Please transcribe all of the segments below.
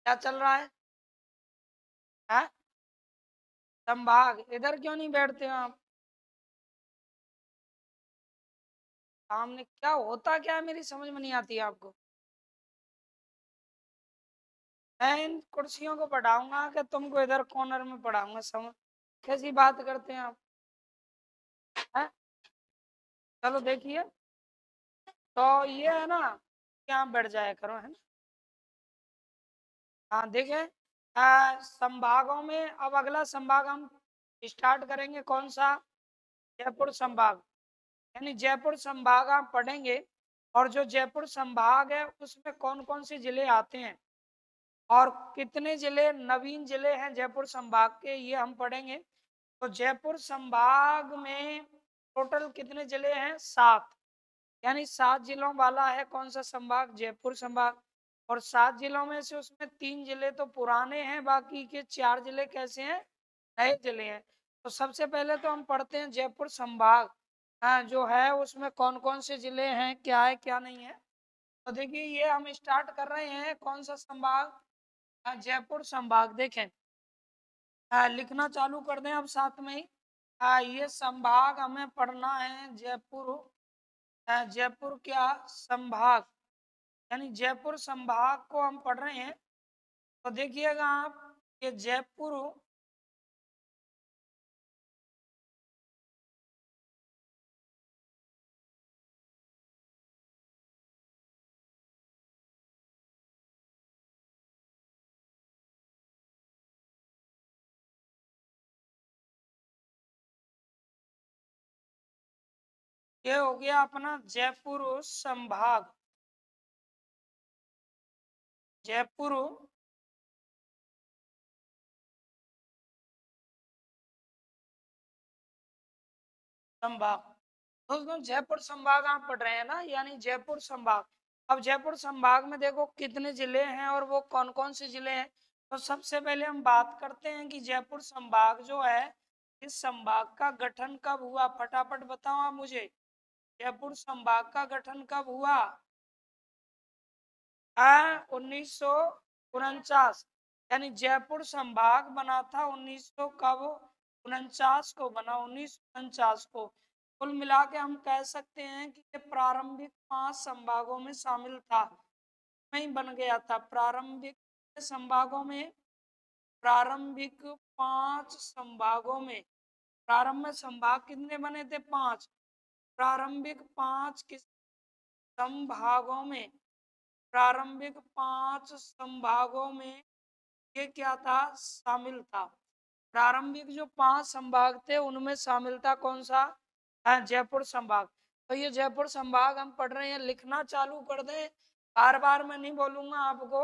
क्या चल रहा है? संभाग। इधर क्यों नहीं बैठते हो आप? सामने क्या होता, क्या है मेरी समझ में नहीं आती आपको। मैं इन कुर्सियों को पढ़ाऊंगा कि तुमको इधर कॉर्नर में पढ़ाऊंगा? समझ कैसी बात करते हैं आप? है? चलो देखिए, तो ये है ना, क्या बैठ जाया करो, है ना। हाँ देखें, संभागों में अब अगला संभाग हम स्टार्ट करेंगे, कौन सा? जयपुर संभाग। यानी जयपुर संभाग आप पढ़ेंगे, और जो जयपुर संभाग है उसमें कौन कौन से जिले आते हैं और कितने जिले नवीन जिले हैं जयपुर संभाग के, ये हम पढ़ेंगे। तो जयपुर संभाग में टोटल कितने जिले हैं? 7। यानी 7 जिलों वाला है कौन सा संभाग? जयपुर संभाग। और 7 जिलों में से उसमें 3 जिले तो पुराने हैं, बाकी के 4 जिले कैसे हैं? नए जिले हैं। तो सबसे पहले तो हम पढ़ते हैं जयपुर संभाग, हाँ, जो है उसमें कौन कौन से जिले हैं, क्या है क्या नहीं है। तो देखिए, ये हम स्टार्ट कर रहे हैं कौन सा संभाग? जयपुर संभाग। देखें, लिखना चालू कर दें अब साथ में ही। ये संभाग हमें पढ़ना है, जयपुर। जयपुर क्या संभाग, यानी जयपुर संभाग को हम पढ़ रहे हैं। तो देखिएगा आप, ये जयपुर ये हो गया अपना जयपुर संभाग। जयपुर संभाग। दोस्तों, जयपुर संभाग आप पढ़ रहे हैं ना, यानी जयपुर संभाग। अब जयपुर संभाग में देखो कितने जिले हैं और वो कौन कौन से जिले हैं। तो सबसे पहले हम बात करते हैं कि जयपुर संभाग जो है, इस संभाग का गठन कब हुआ? फटाफट बताओ आप मुझे, जयपुर संभाग का गठन कब हुआ? 1949। यानी जयपुर संभाग बना था 1900 कब? 49 को बना, 1949 को। कुल मिला के हम कह सकते हैं कि ये प्रारंभिक 5 संभागों में शामिल था, नहीं बन गया था प्रारंभिक संभागों में। प्रारंभिक 5 संभागों में, प्रारंभ में संभाग कितने बने थे? 5। प्रारंभिक 5 किस संभागों में? प्रारंभिक 5 संभागों में ये क्या था? शामिल था। प्रारंभिक जो 5 संभाग थे उनमें शामिल था कौन सा? जयपुर संभाग। तो ये जयपुर संभाग हम पढ़ रहे हैं, लिखना चालू कर दें। बार बार मैं नहीं बोलूंगा आपको,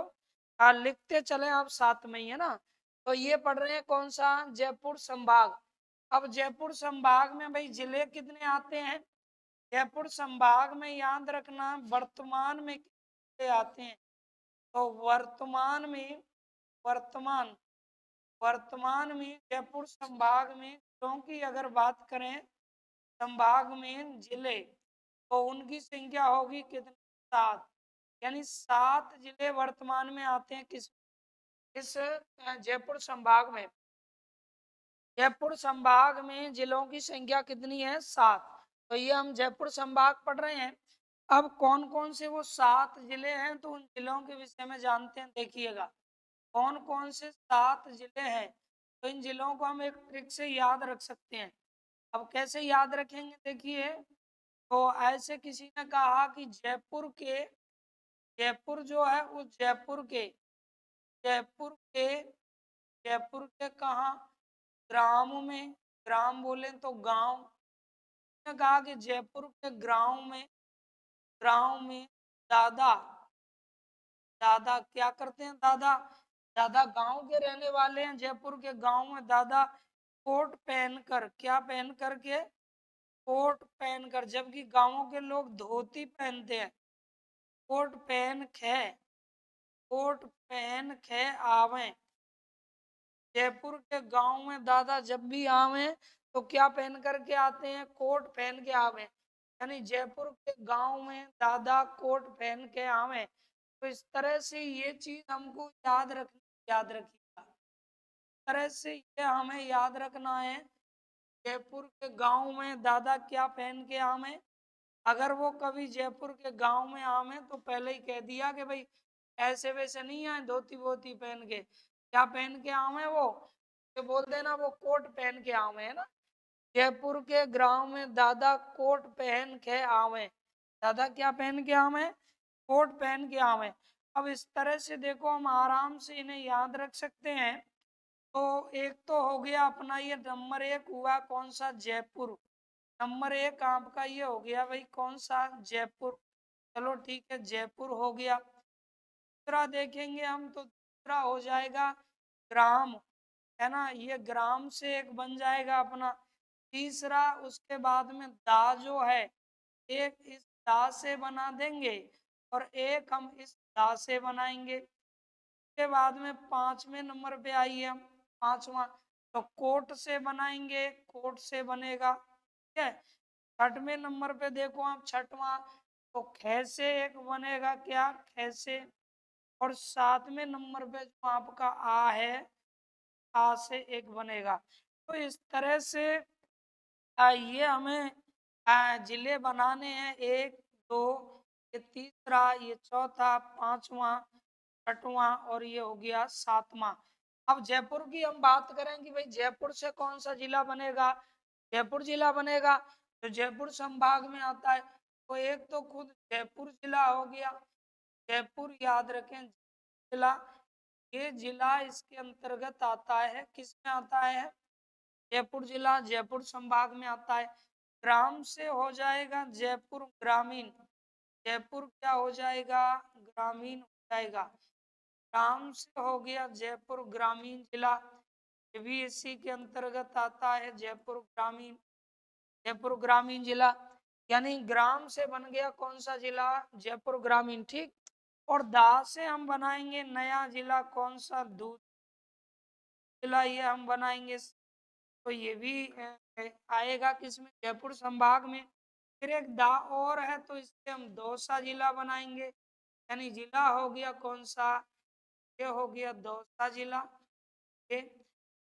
लिखते चले आप साथ में ही, है ना। तो ये पढ़ रहे हैं कौन सा? जयपुर संभाग। अब जयपुर संभाग में भाई जिले कितने आते हैं? जयपुर संभाग में याद रखना वर्तमान में कितने आते हैं। तो वर्तमान वर्तमान में जयपुर संभाग में, क्योंकि अगर बात करें संभाग में जिले, तो उनकी संख्या होगी कितनी? 7। यानी 7 जिले वर्तमान में आते हैं किस इस जयपुर संभाग में। जयपुर संभाग में जिलों की संख्या कितनी है? 7। तो ये हम जयपुर संभाग पढ़ रहे हैं। अब कौन कौन से वो 7 जिले हैं, तो उन जिलों के विषय में जानते हैं। देखिएगा, कौन कौन से 7 जिले हैं, तो इन जिलों को हम एक ट्रिक से याद रख सकते हैं। अब कैसे याद रखेंगे? देखिए, तो ऐसे किसी ने कहा कि जयपुर जो है वो जयपुर के कहाँ? ग्राम में। ग्राम बोले तो गांव। ने कहा कि जयपुर के गांव में दादा दादा क्या करते हैं? दादा दादा गांव के रहने वाले हैं। जयपुर के गांव में दादा कोट पहनकर, क्या पहन करके? कोट पहनकर। जबकि गांवों के लोग धोती पहनते हैं। कोट पहन खे आवे। जयपुर के गांव में दादा जब भी आवे तो क्या पहन करके आते हैं? कोट पहन के आवे। यानी जयपुर के गांव में दादा कोट पहन के आवे। तो इस तरह से ये चीज हमको याद रखिएगा। इस तरह से ये हमें याद रखना है। जयपुर के गांव में दादा क्या पहन के आवे। अगर वो कभी जयपुर के गांव में आवे तो पहले ही कह दिया कि भाई ऐसे वैसे नहीं आए धोती वोती पहन के। क्या पहन के आवे वो, तो बोल देना वो कोट पहन के आवे, है ना। जयपुर के ग्राम में दादा कोट पहन के आवे। दादा क्या पहन के आवे, कोट पहन के आवे। अब इस तरह से देखो हम आराम से इन्हें याद रख सकते हैं। तो एक तो हो गया अपना ये नंबर एक हुआ कौन सा, जयपुर। नंबर एक आपका ये हो गया भाई कौन सा, जयपुर। चलो ठीक है, जयपुर हो गया। दूसरा देखेंगे हम तो दूसरा हो जाएगा ग्राम, है ना। ये ग्राम से एक बन जाएगा अपना। तीसरा उसके बाद में दा जो है, एक इस दा से बना देंगे और एक हम इस दा से बनाएंगे। के बाद में पांचवें नंबर पे आइए हम, पांचवा तो कोट से बनाएंगे, कोट से बनेगा, ठीक है। छठवें नंबर पे देखो आप, छठवां तो खे से एक बनेगा, क्या, खे से। और सातवें नंबर पे जो आपका आ है, आ से एक बनेगा। तो इस तरह से ये हमें जिले बनाने हैं, एक दो, ये तीसरा, ये चौथा, पांचवा, छठवां और ये हो गया सातवां। अब जयपुर की हम बात करें कि भाई जयपुर से कौन सा जिला बनेगा, जयपुर जिला बनेगा। तो जयपुर संभाग में आता है, तो एक तो खुद जयपुर जिला हो गया। जयपुर याद रखें जिला, ये जिला इसके अंतर्गत आता है, किस में आता है, जयपुर जिला जयपुर संभाग में आता है। ग्राम से हो जाएगा जयपुर ग्रामीण, जयपुर क्या हो जाएगा, ग्रामीण हो जाएगा। ग्राम से हो गया जयपुर ग्रामीण जिला, ये भी इसी के अंतर्गत आता है, जयपुर ग्रामीण, जयपुर ग्रामीण जिला। यानी ग्राम से बन गया कौन सा जिला, जयपुर ग्रामीण, ठीक। और दा से हम बनाएंगे नया जिला कौन सा, दूध जिला, ये हम बनाएंगे। तो ये भी आएगा किसमें, जयपुर संभाग में। फिर एक दा और है तो इससे हम दौसा जिला बनाएंगे, यानी जिला हो गया कौन सा, ये हो गया दौसा जिला।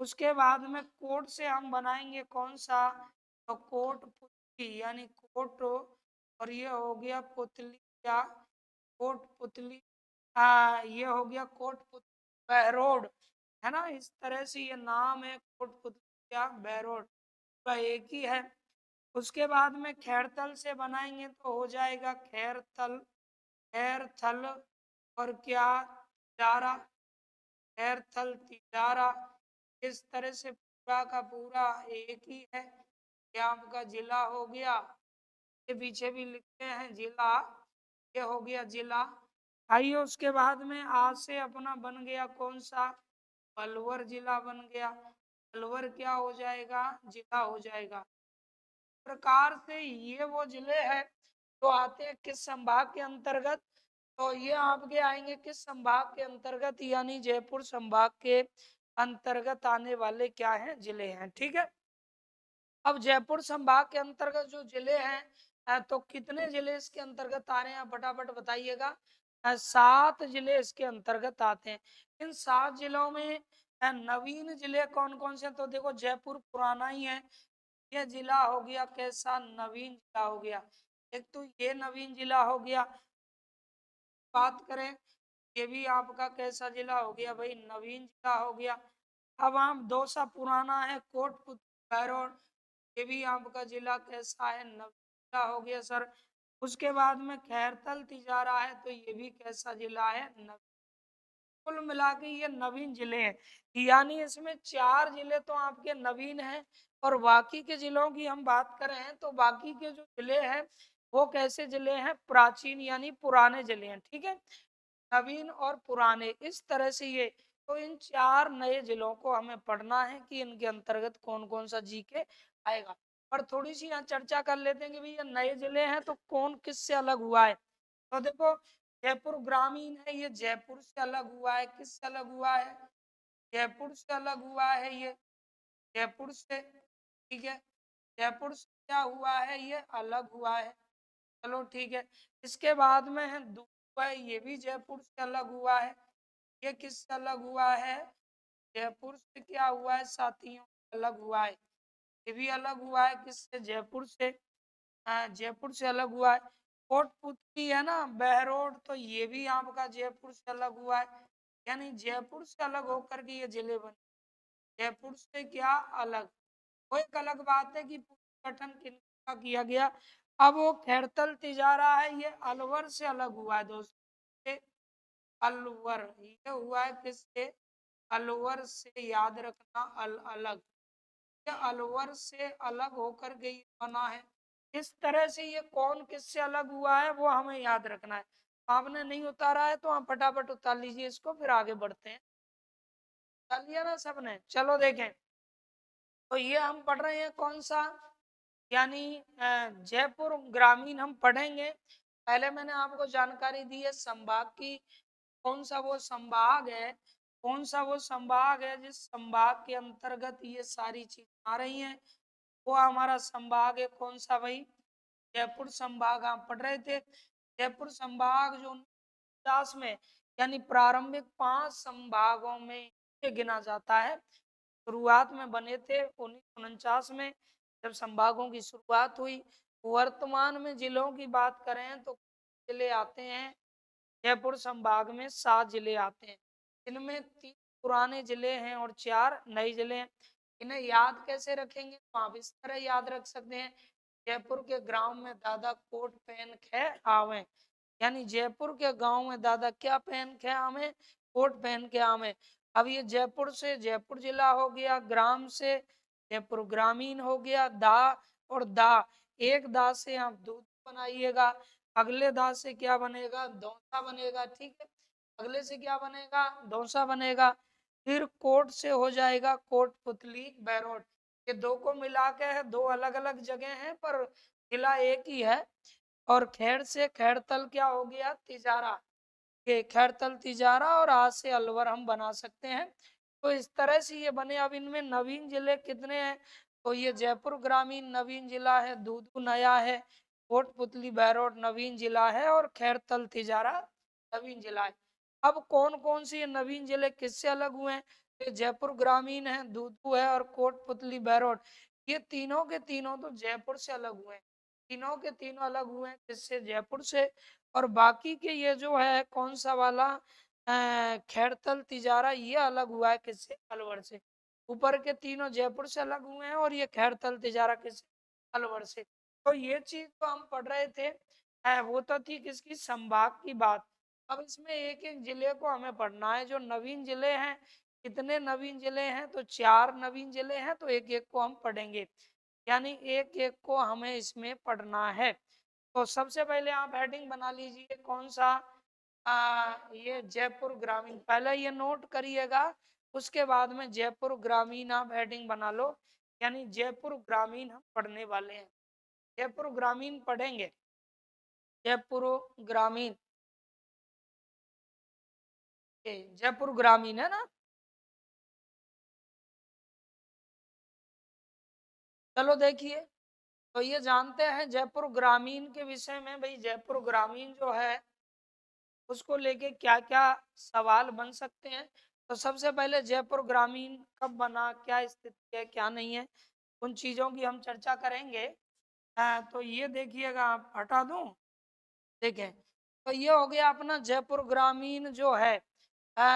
उसके बाद में कोट से हम बनाएंगे कौन सा, तो कोट पुतली, यानी कोट और ये हो गया पुतली, क्या, कोट पुतली, ये हो गया कोट पुतली बहरोड, है ना। इस तरह से ये नाम है कोट पुतली क्या, बहरोड का एक ही है। उसके बाद में खैरथल से बनाएंगे तो हो जाएगा खैरथल, खैरथल और क्या, तिजारा, खैरथल तिजारा। इस तरह से पूरा का पूरा एक ही है, ये आपका जिला हो गया। ये पीछे भी लिखते हैं जिला, ये हो गया जिला। आइए उसके बाद में आज से अपना बन गया कौन सा, अलवर जिला बन गया। अलवर क्या हो जाएगा, जिला हो जाएगा। प्रकार से ये वो जिले हैं जो आते हैं किस संभाग के अंतर्गत, तो ये आपके आएंगे किस संभाग के अंतर्गत, यानी जयपुर संभाग के अंतर्गत आने वाले क्या हैं, जिले हैं, ठीक है। अब जयपुर संभाग के अंतर्गत जो जिले हैं, तो कितने जिले इसके अंतर्गत आ रहे हैं, आप फटाफट बताइएगा। 7 जिले इसके अंतर्गत आते हैं। इन 7 जिलों में नवीन जिले कौन कौन से हैं? तो देखो जयपुर पुराना ही है, ये जिला हो गया कैसा, नवीन जिला हो गया। एक तो ये नवीन जिला हो गया। बात करें, ये भी आपका कैसा जिला हो गया भाई, नवीन जिला हो गया। अब आप दौसा पुराना है, कोट भैरोड, ये भी आपका जिला कैसा है, नवीन जिला हो गया सर। उसके बाद में खैरथल तिजारा है, तो ये भी कैसा जिला है, नवीन। कुल मिला के ये नवीन जिले हैं, यानी इसमें 4 जिले तो आपके नवीन हैं। और बाकी के जिलों की हम बात करें तो बाकी के जो जिले हैं वो कैसे जिले हैं, प्राचीन यानी पुराने जिले हैं, ठीक है। नवीन और पुराने, इस तरह से ये। तो इन 4 नए जिलों को हमें पढ़ना है कि इनके अंतर्गत कौन कौन सा जीके आएगा। और थोड़ी सी यहाँ चर्चा कर लेते हैं कि भाई ये नए जिले हैं तो कौन किससे अलग हुआ है। तो देखो जयपुर ग्रामीण है, ये जयपुर से अलग हुआ है, किससे अलग हुआ है, जयपुर से अलग हुआ है, ये जयपुर से, ठीक है। जयपुर से क्या हुआ है, ये अलग हुआ है, चलो ठीक है। इसके बाद में है हुआ है ये भी जयपुर से अलग हुआ है। ये किससे अलग हुआ है? जयपुर से क्या हुआ है साथियों? अलग हुआ है। ये भी अलग हुआ है किससे? जयपुर से। जयपुर से अलग हुआ है। कोटपुतली है ना बहरोड, तो ये भी आपका जयपुर से अलग हुआ है। यानी जयपुर से अलग होकर के ये जिले बने। जयपुर से क्या अलग? वो एक अलग बात है कि गठन किनका किया गया। अब वो खैरतल तिजारा है, ये अलवर से अलग हुआ है दोस्तों। अलवर ये हुआ है किससे? अलवर से। याद रखना अलग, ये अलवर से अलग होकर के ये बना है। इस तरह से ये कौन किससे अलग हुआ है वो हमें याद रखना है। आपने नहीं उतारा है तो आप फटाफट उतार लीजिए इसको, फिर आगे बढ़ते हैं। उतार लिया ना सबने? चलो देखें, तो ये हम पढ़ रहे हैं कौन सा? यानी जयपुर ग्रामीण हम पढ़ेंगे। पहले मैंने आपको जानकारी दी है संभाग की। कौन सा वो संभाग है, कौन सा वो संभाग है जिस संभाग के अंतर्गत ये सारी चीज आ रही हैं? वो हमारा संभाग है कौन सा भाई? जयपुर संभाग आप पढ़ रहे थे। जयपुर संभाग जो 49 में, यानी प्रारंभिक 5 संभागों में ये गिना जाता है। शुरुआत में बने थे 1949 में जब संभागों की शुरुआत हुई। वर्तमान में जिलों की बात करें तो जिले आते हैं जयपुर संभाग में, 7 जिले आते हैं। इनमें 3 पुराने जिले हैं और 4 नए जिले हैं। इन्हें याद कैसे रखेंगे? तो आप इस तरह याद रख सकते हैं, जयपुर के गांव में दादा कोट पहन के आवे। यानी जयपुर के गांव में दादा क्या पहन के आवे? कोट पहन के आवे। अब ये जयपुर से जयपुर जिला हो गया, ग्राम से जयपुर ग्रामीण हो गया। दा और दा, एक दा से आप दूध बनाइएगा, अगले दा से क्या बनेगा? दौसा बनेगा। ठीक है, अगले से क्या बनेगा? दौसा बनेगा। फिर कोट से हो जाएगा कोटपुतली बैरोट। ये दो को मिला के है, दो अलग अलग जगह हैं पर जिला एक ही है। और खैर से खैरतल क्या हो गया? तिजारा। के खैरतल तिजारा और आज से अलवर हम बना सकते हैं। तो इस तरह से ये बने। अब इनमें नवीन जिले कितने हैं? तो ये जयपुर ग्रामीण नवीन जिला है, दूदू नया है, कोटपुतली बैरोड नवीन जिला है और खैरतल तिजारा नवीन जिला है। अब कौन कौन से ये नवीन जिले किससे अलग हुए हैं? ये जयपुर ग्रामीण है, दूदू है और कोटपुतली बैरोड। ये तीनों के तीनों तो जयपुर से अलग हुए हैं। तीनों के तीनों अलग हुए हैं किससे? जयपुर से। और बाकी के ये जो है कौन सा वाला खैरतल तिजारा, ये अलग हुआ है किससे? अलवर से। ऊपर के तीनों जयपुर से अलग हुए हैं और ये खैरतल तिजारा किससे? अलवर से। तो ये चीज तो हम पढ़ रहे थे, वो तो थी किसकी? संभाग की बात। अब इसमें एक एक जिले को हमें पढ़ना है। जो नवीन जिले हैं, कितने नवीन जिले हैं? तो 4 नवीन जिले हैं, तो एक एक को हम पढ़ेंगे। यानी एक एक को हमें इसमें पढ़ना है। तो सबसे पहले आप हेडिंग बना लीजिए कौन सा? ये जयपुर ग्रामीण, पहले ये नोट करिएगा, उसके बाद में जयपुर ग्रामीण आप हेडिंग बना लो। यानी जयपुर ग्रामीण हम पढ़ने वाले हैं, जयपुर ग्रामीण पढ़ेंगे। जयपुर ग्रामीण, जयपुर ग्रामीण है ना? चलो देखिए, तो ये जानते हैं जयपुर ग्रामीण के विषय में। भाई जयपुर ग्रामीण जो है उसको लेके क्या क्या सवाल बन सकते हैं। तो सबसे पहले जयपुर ग्रामीण कब बना, क्या स्थिति है, क्या नहीं है, उन चीजों की हम चर्चा करेंगे। तो ये देखिएगा, आप हटा दूं, देखें, तो ये हो गया अपना जयपुर ग्रामीण जो है।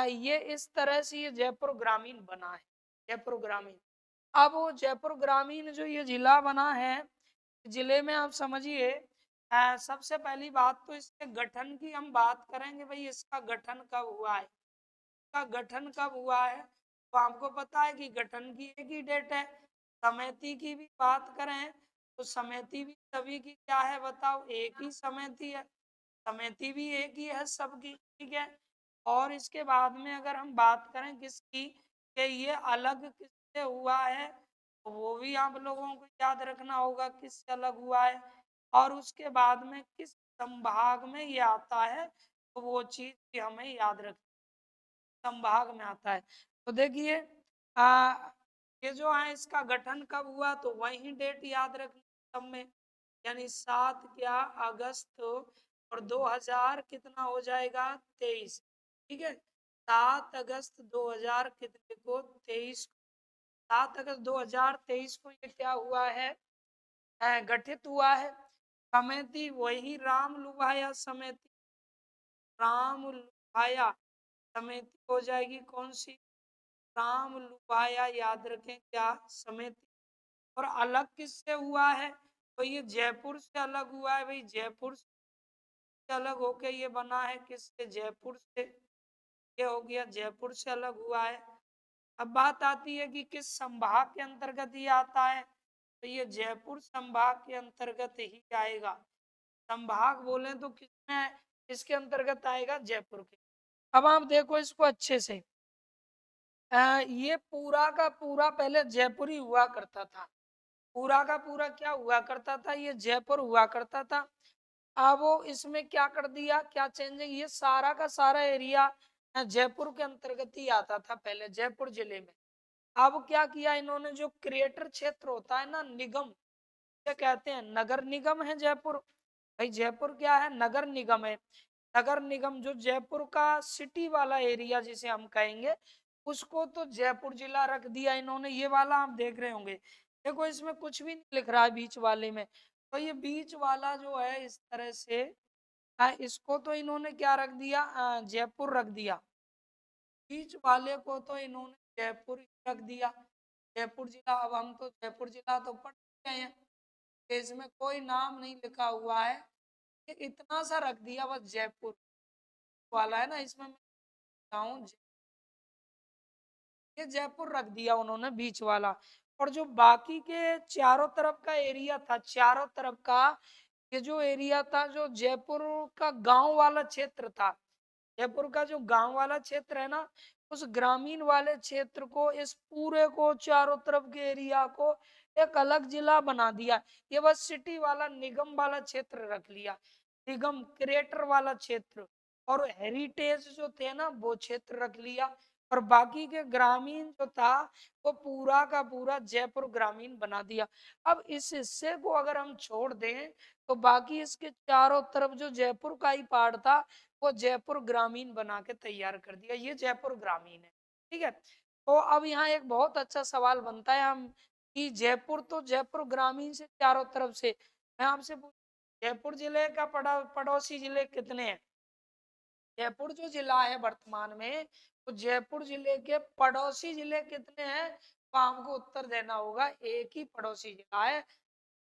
ये इस तरह से ये जयपुर ग्रामीण बना है, जयपुर ग्रामीण। अब वो जयपुर ग्रामीण जो ये जिला बना है, जिले में आप समझिए, सबसे पहली बात तो इसके गठन की हम बात करेंगे। भाई इसका गठन कब हुआ है? इसका गठन कब हुआ है? तो आपको पता है कि गठन की एक ही डेट है। समिति की भी बात करें तो समिति भी सभी की क्या है बताओ? एक ही समिति है। समिति भी एक ही है सबकी। ठीक है, और इसके बाद में अगर हम बात करें किसकी, कि ये अलग किससे हुआ है, तो वो भी आप लोगों को याद रखना होगा किससे अलग हुआ है। और उसके बाद में किस संभाग में ये आता है, तो वो चीज भी हमें याद रख, संभाग में आता है। तो देखिए, आ ये जो है इसका गठन कब हुआ, तो वही डेट याद रखनी सब में। यानी 7 क्या? अगस्त और 2000 कितना हो जाएगा 23। ठीक है, 7 अगस्त 2000 कितने को 23, 7 अगस्त 2023 को ये क्या हुआ है गठित हुआ है। समिति वही राम लुभाया समिति, राम लुभाया समिति हो जाएगी कौन सी, राम लुभाया याद रखें क्या समिति। और अलग किससे हुआ है, तो ये जयपुर से अलग हुआ है भाई, जयपुर से अलग होके ये बना है किससे, जयपुर से। ये हो गया जयपुर से अलग हुआ है। अब बात आती है कि किस संभाग के अंतर्गत ये आता है, तो ये जयपुर संभाग के अंतर्गत ही आएगा। संभाग बोले तो किसमें, इसके अंतर्गत आएगा जयपुर के। अब आप देखो इसको अच्छे से, ये पूरा का पूरा पहले जयपुर ही हुआ करता था, पूरा का पूरा क्या हुआ करता था, ये जयपुर हुआ करता था। अब वो इसमें क्या कर दिया, क्या चेंजिंग, ये सारा का सारा एरिया जयपुर के अंतर्गत ही आता था पहले, जयपुर जिले में। अब क्या किया इन्होंने, जो क्रिएटर क्षेत्र होता है ना, निगम क्या कहते हैं, नगर निगम है जयपुर। भाई जयपुर क्या है, नगर निगम है। नगर निगम जो जयपुर का सिटी वाला एरिया जिसे हम कहेंगे, उसको तो जयपुर जिला रख दिया इन्होंने। ये वाला आप देख रहे होंगे, देखो इसमें कुछ भी नहीं लिख रहा है बीच वाले में, तो ये बीच वाला जो है इस तरह से इसको तो इन्होंने क्या रख दिया, जयपुर रख दिया। बीच वाले को तो इन्होंने जयपुर ही रख दिया, जयपुर जिला। अब हम तो जयपुर जिला तो पढ़ गए हैं, इसमें कोई नाम नहीं लिखा हुआ है, ये इतना सा रख दिया बस, जयपुर वाला है ना, इसमें मैं बताऊं, ये जयपुर रख दिया उन्होंने बीच वाला। और जो बाकी के चारों तरफ का एरिया था, चारों तरफ का ये जो एरिया था, जो जयपुर का गांव वाला क्षेत्र था, जयपुर का जो गांव वाला क्षेत्र है ना, उस ग्रामीण वाले क्षेत्र को, इस पूरे को, चारों तरफ के एरिया को एक अलग जिला बना दिया। ये बस सिटी वाला निगम वाला क्षेत्र रख लिया, निगम क्रिएटर वाला क्षेत्र, और हेरिटेज जो थे ना वो क्षेत्र रख लिया। और बाकी के ग्रामीण जो था वो पूरा का पूरा जयपुर ग्रामीण बना दिया। अब इस हिस्से को अगर हम छोड़ दें तो बाकी इसके चारों तरफ जो जयपुर का ही पार्ट था वो जयपुर ग्रामीण बना के तैयार कर दिया, ये जयपुर ग्रामीण है। ठीक है, तो अब यहाँ एक बहुत अच्छा सवाल बनता है हम कि जयपुर तो जयपुर ग्रामीण से चारों तरफ से, मैं आपसे पूछ, जयपुर जिले का पड़ोसी जिले कितने हैं, जयपुर जो जिला है वर्तमान में, तो जयपुर जिले के पड़ोसी जिले कितने हैं, तो हमको उत्तर देना होगा, एक ही पड़ोसी जिला है,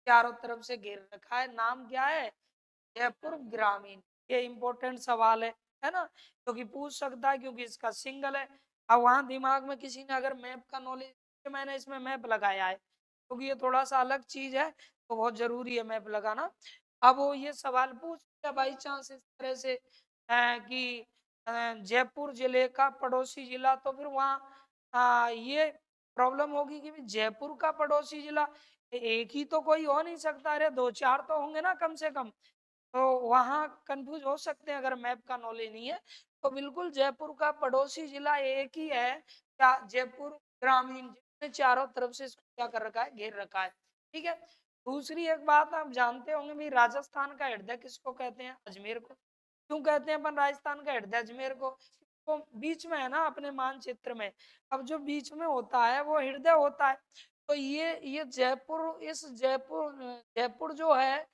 चारों तरफ से घेर रखा है, नाम क्या है, जयपुर ग्रामीण। ये इंपॉर्टेंट सवाल है ना, क्योंकि पूछ सकता है, क्योंकि इसका सिंगल है। अब वहां दिमाग में किसी ने अगर मैप का नॉलेज, मैंने इसमें मैप लगाया है क्योंकि ये थोड़ा सा अलग चीज है, तो बहुत जरूरी है मैप लगाना। अब वो ये सवाल पूछ लिया बाई चांस इस तरह से कि जयपुर जिले का पड़ोसी जिला, तो फिर वहाँ ये प्रॉब्लम होगी कि जयपुर का पड़ोसी जिला एक ही तो कोई हो नहीं सकता, अरे दो चार तो होंगे ना कम से कम, तो वहां कंफ्यूज हो सकते हैं अगर मैप का नॉलेज नहीं है। तो बिल्कुल जयपुर का पड़ोसी जिला एक ही है, क्या, जयपुर ग्रामीण, जिसने चारों तरफ से इसको क्या कर रखा है, घेर रखा है। ठीक है, दूसरी एक बात आप जानते होंगे भाई, राजस्थान का हृदय किसको कहते हैं, अजमेर को। क्यों कहते हैं अपन राजस्थान का हृदय अजमेर को, तो बीच में है ना अपने मानचित्र में, अब जो बीच में होता है वो हृदय होता है। तो ये जयपुर, इस जयपुर, जयपुर जो है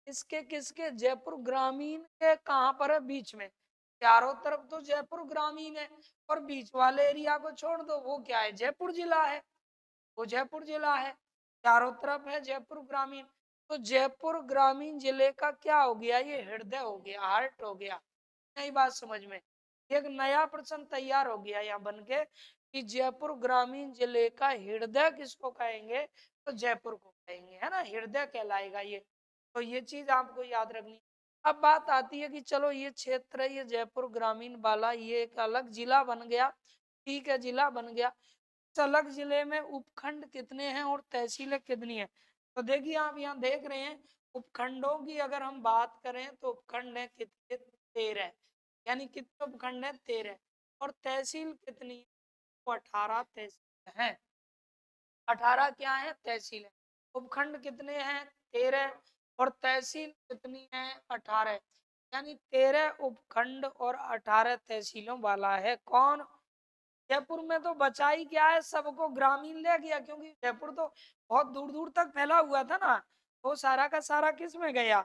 इसके किसके, जयपुर ग्रामीण के कहाँ पर है, बीच में। चारों तरफ तो जयपुर ग्रामीण है, और बीच वाले एरिया को छोड़ दो, वो क्या है, जयपुर जिला है, वो जयपुर जिला है, चारों तरफ है जयपुर ग्रामीण। तो जयपुर ग्रामीण जिले का क्या हो गया, ये हृदय हो गया, हार्ट हो गया। नई बात समझ में, एक नया प्रश्न तैयार हो गया यहाँ बन के कि जयपुर ग्रामीण जिले का हृदय किसको कहेंगे, तो जयपुर को कहेंगे, है ना, हृदय कहलाएगा ये। तो ये चीज आपको याद रखनी। अब बात आती है कि चलो ये क्षेत्र है, ये जयपुर ग्रामीण वाला, ये एक अलग जिला बन गया। ठीक है, जिला बन गया, इस अलग जिले में उपखंड कितने हैं और तहसीलें कितनी है। तो देखिए आप यहाँ देख रहे हैं, उपखंडों की अगर हम बात करें तो उपखंड है कितने, 13, यानी कितने उपखंड है, 13। और तहसील कितनी है, तो 18 तहसील है, 18 क्या है, तहसील है। उपखंड कितने हैं, 13, और तहसील कितनी है, 18। यानी 13 उपखंड और 18 तहसीलों वाला है। कौन? जयपुर में तो बचा ही क्या है, सबको ग्रामीण ले गया, क्योंकि जयपुर तो बहुत दूर दूर तक फैला हुआ था ना। वो सारा का सारा किस में गया?